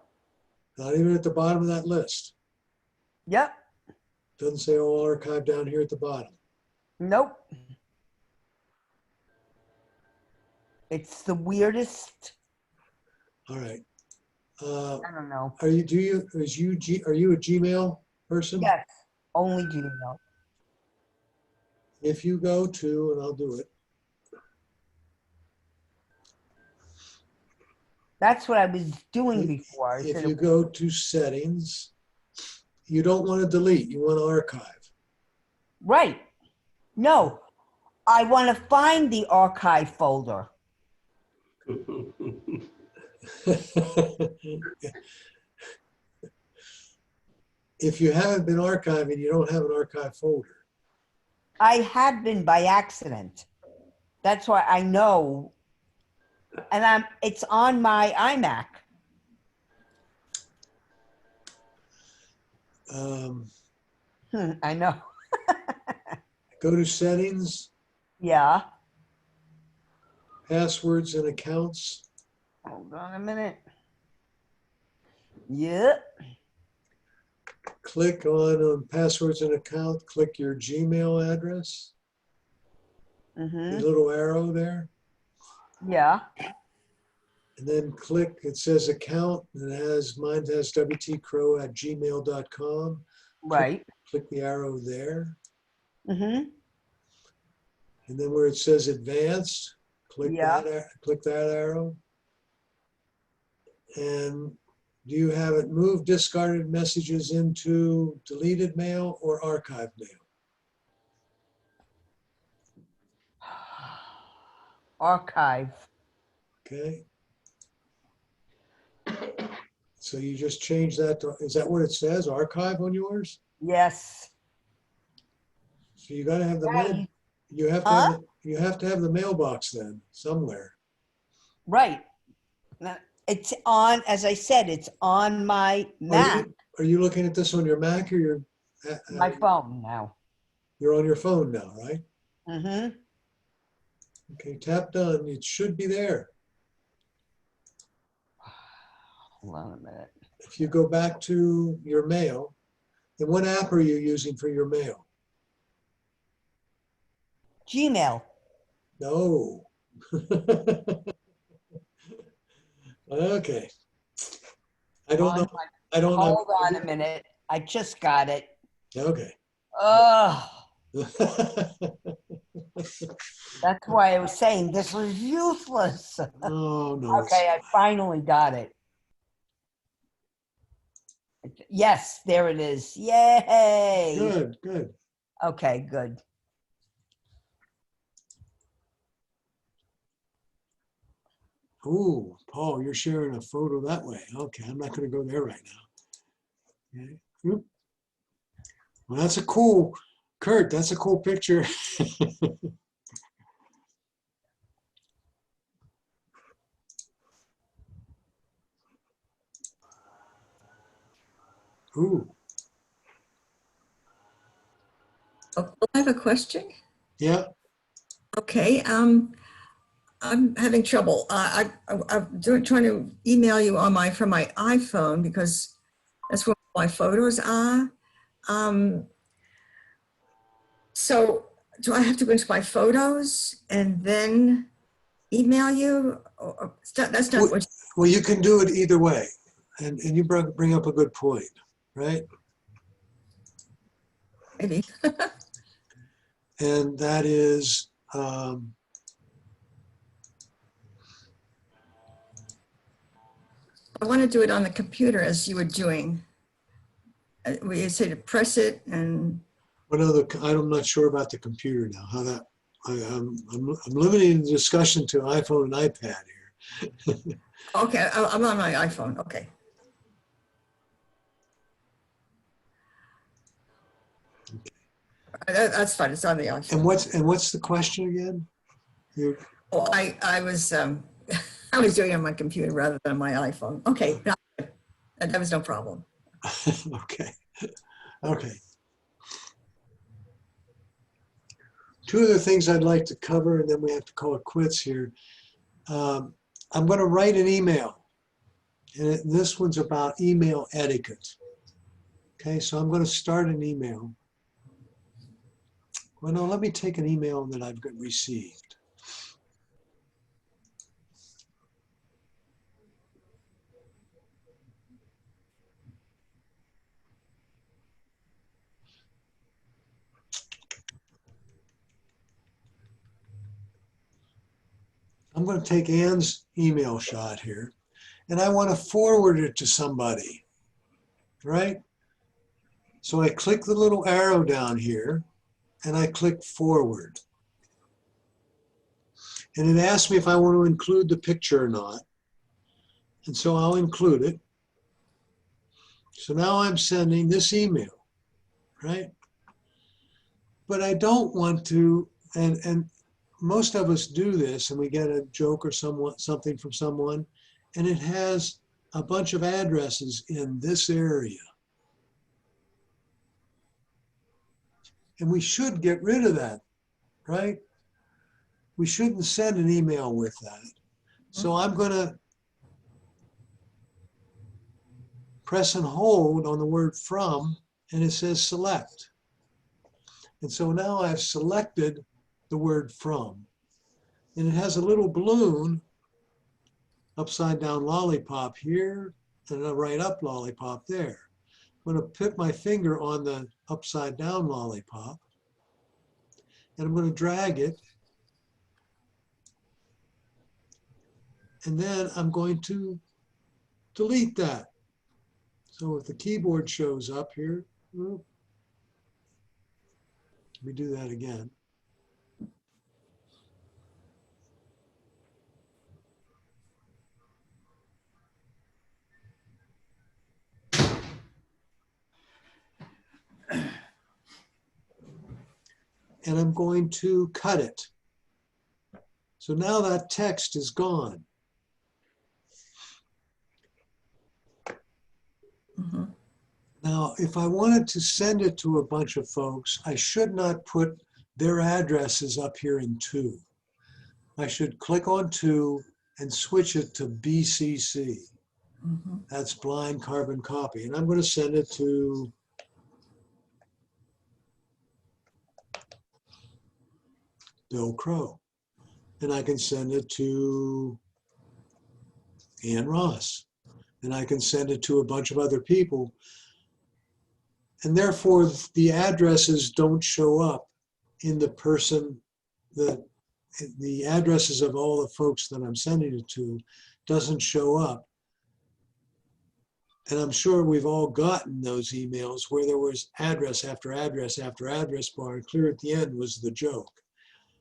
Not even at the bottom of that list. Yep. Doesn't say all archive down here at the bottom. Nope. It's the weirdest. All right. I don't know. Are you a Gmail person? Yes, only Gmail. If you go to, and I'll do it. That's what I was doing before. I If said you it- go to settings, you don't want to delete, you want to archive. Right. No, I want to find the archive folder. if you haven't been archiving, you don't have an archive folder. I had been by accident. That's why I know. And it's on my iMac. I know. Go to settings, Yeah. passwords and accounts. Hold on a minute. Yep. Click on passwords and account, click your Gmail address. The little arrow there. Yeah. And then click, it says account, and mine has wtcrow@gmail.com. Right. Click the arrow there. Mm-hmm. And then where it says advanced, click that arrow. And do you have it move discarded messages into deleted mail or archived mail? Archive. Okay. So you just change that to, is that what it says, archive on yours? Yes. So you got to have the mail, you have to have the mailbox then somewhere. Right. It's on, as I said, it's on my Mac. Are you looking at this on your Mac or your? My phone now. You're on your phone now, right? Mm-hmm. Okay, tap done. It should be there. Hold on a minute. If you go back to your mail, then what app are you using for your mail? Gmail. No. Okay. I don't know. I don't know. Hold on a minute. I just got it. Okay. Oh. That's why I was saying this was useless. Oh, no. Okay, I finally got it. Yes, there it is. Yay. Good, good. Okay, good. Ooh, Paul, you're sharing a photo that way. Okay, I'm not going to go there right now. Okay. Oop. Well, that's a cool, Kurt, that's a cool picture. Ooh. Oh, I have a question. Yeah. Okay. I'm having trouble. I'm trying to email you on from my iPhone because that's where my photos are. So do I have to go into my photos and then email you? That's not what. Well, you can do it either way. And you bring up a good point, right? Maybe. And that is, I want to do it on the computer as you were doing. We say to press it and. I'm not sure about the computer now, how that, I'm limiting the discussion to iPhone and iPad here. Okay, I'm on my iPhone, okay. That's fine, it's on the iPhone. And what's the question again? Oh, I was I was doing it on my computer rather than on my iPhone. Okay, that was no problem. Okay, okay. Two other things I'd like to cover, and then we have to call it quits here. I'm going to write an email, and this one's about email etiquette. Okay, so I'm going to start an email. Well, no, let me take an email that I've received. I'm going to take Ann's email shot here, and I want to forward it to somebody, right? So I click the little arrow down here, and I click forward. And it asks me if I want to include the picture or not. And so I'll include it. So now I'm sending this email, right? But I don't want to, and most of us do this, and we get a joke or something from someone, and it has a bunch of addresses in this area. And we should get rid of that, right? We shouldn't send an email with that. So I'm going to press and hold on the word from, and it says select. And so now I've selected the word from. And it has a little balloon, upside down lollipop here, and a right up lollipop there. I'm going to put my finger on the upside down lollipop, and I'm going to drag it. And then I'm going to delete that. So if the keyboard shows up here, let me do that again. And I'm going to cut it. So now that text is gone. Now, if I wanted to send it to a bunch of folks, I should not put their addresses up here in 2. I should click on 2 and switch it to BCC. That's blind carbon copy. And I'm going to send it to Bill Crow. And I can send it to Ann Ross. And I can send it to a bunch of other people. And therefore, the addresses don't show up in the person, the addresses of all the folks that I'm sending it to doesn't show up. And I'm sure we've all gotten those emails where there was address after address after address bar, and clear at the end was the joke.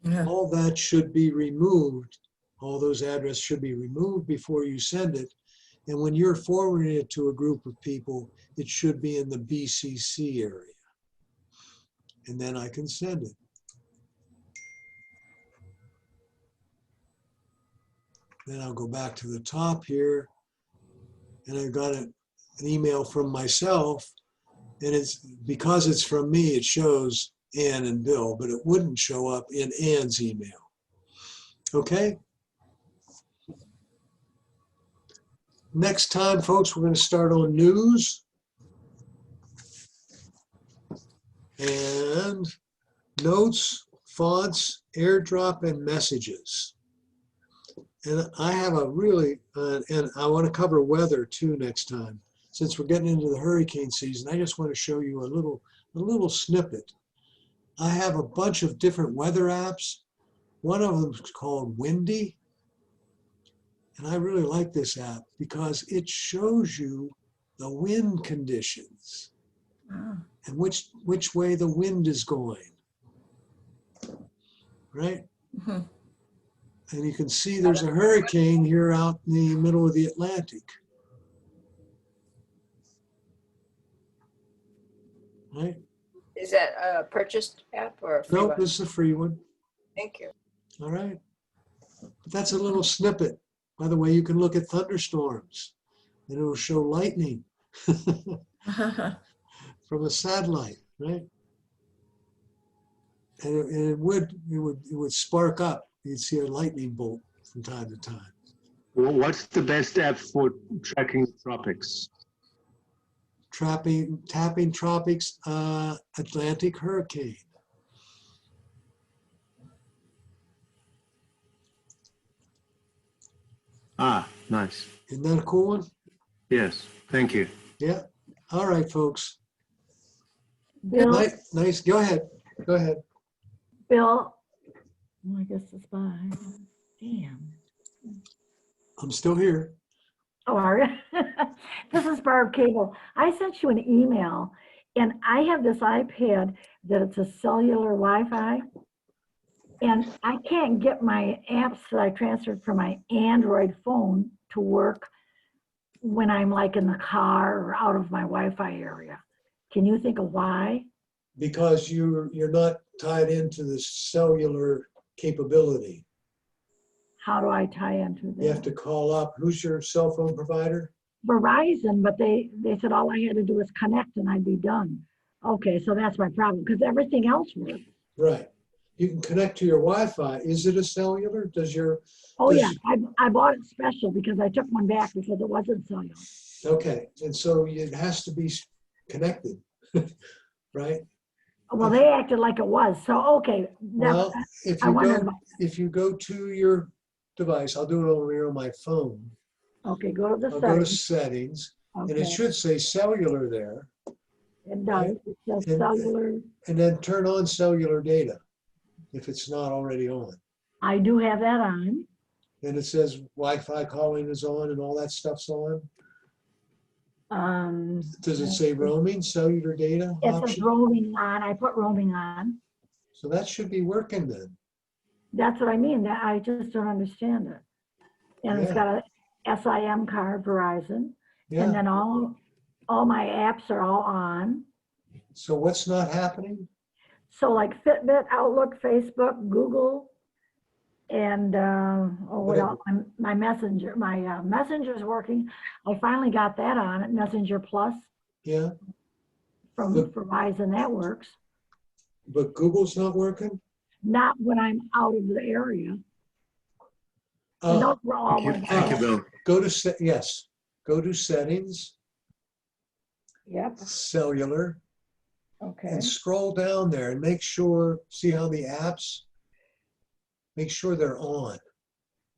Yeah. All that should be removed. All those addresses should be removed before you send it. And when you're forwarding it to a group of people, it should be in the BCC area. And then I can send it. Then I'll go back to the top here, and I've got an email from myself, and it's because it's from me, it shows Ann and Bill, but it wouldn't show up in Ann's email. Okay? Next time, folks, we're going to start on news and notes, fonts, airdrop, and messages. And I have a really, and I want to cover weather too next time. Since we're getting into the hurricane season, I just want to show you a little snippet. I have a bunch of different weather apps. One of them is called Windy. And I really like this app because it shows you the wind conditions and which way the wind is going, right? And you can see there's a hurricane here out in the middle of the Atlantic. Right? Is that a purchased app or a free Nope, one? this is a free one. Thank you. All right. But that's a little snippet. By the way, you can look at thunderstorms and it will show lightning from a satellite, right? And it would spark up. You'd see a lightning bolt from time to time. Well, what's the best app for tracking tropics? Tapping tropics, Atlantic hurricane. Ah, nice. Isn't that a cool one? Yes, thank you. Yeah. All right, folks. Bill, Nice. Go ahead. Go ahead. Bill, oh, I guess it's by, damn. I'm still here. Oh, are you? This is Barb Cable. I sent you an email, and I have this iPad that it's a cellular Wi-Fi, and I can't get my apps that I transferred from my Android phone to work when I'm like in the car or out of my Wi-Fi area. Can you think of why? Because you're not tied into the cellular capability. How do I tie into You have that? to call up. Who's your cell phone provider? Verizon, but they said all I had to do was connect and I'd be done. Okay, so that's my problem because everything else works. Right. You can connect to your Wi-Fi. Is it a cellular? Does your Oh does- yeah, I bought it special because I took one back because it wasn't cellular. Okay, and so it has to be connected, right? Well, they acted like it was. So okay, Well, if I you wondered go about- if you go to your device, I'll do it over here on my phone. Okay, go to the I'll go to settings. settings, and it Okay. should say cellular there. It does. It says And- cellular. And then turn on cellular data if it's not already on. I do have that on. And it says Wi-Fi calling is on and all that stuff's on. Does it say roaming, cellular data It says option? roaming on. I put roaming on. So that should be working then. That's what I mean. That I just don't understand it. And it's Yeah. got a SIM card, Verizon, Yeah. and then all my apps are all on. So what's not happening? So like Fitbit, Outlook, Facebook, Google, and what else? My Messenger, my Messenger's working. I finally got that on, Messenger Plus Yeah, from But- Verizon. That works. but Google's not working? Not when I'm out of the area. And Oh, those were all Thank you, Bill. go to, yes, go to settings, Yep. cellular, Okay. and scroll down there and make sure, see how the apps, make sure they're on.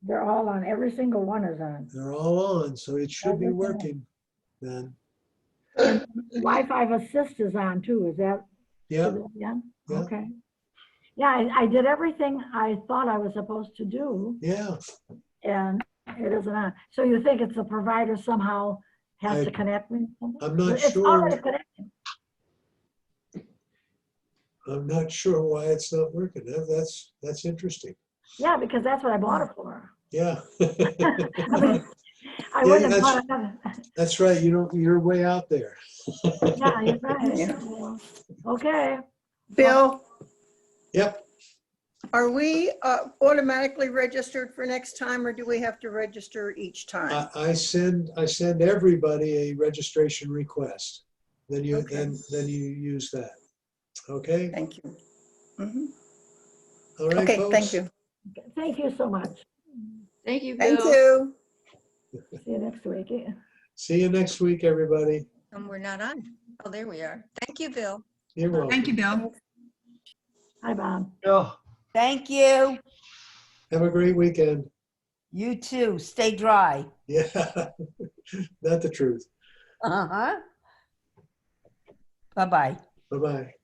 They're all on. Every single one is on. They're all on, so it should be Everything. working then. And Wi-Fi assist is on too. Is that? Yeah, Yeah. Yeah. Okay. Yeah, I did everything I thought I was supposed to do, yeah. and it isn't on. So you think it's the provider somehow has to connect me? I'm not It's sure. already connected. I'm not sure why it's not working. That's interesting. Yeah, because that's what I bought it for. Yeah. I mean, I Yeah, wouldn't have that's- bought another. That's right. You're way out there. Yeah, you're right. Okay. Bill, Yep. are we automatically registered for next time, or do we have to register each time? I send everybody a registration request. Then you then you use that. Okay. Thank you. Mhm. All right, Okay, folks. thank you. Thank you so much. Thank you, Bill. Thank you. See you next week. See you next week, everybody. We're not on. Oh, there we are. Thank you, Bill. You're welcome. Thank you, Bill. Hi, Bob. Thank you. Have a great weekend. You too. Stay dry. Yeah. Not the truth. Uh-huh. Bye-bye. Bye-bye.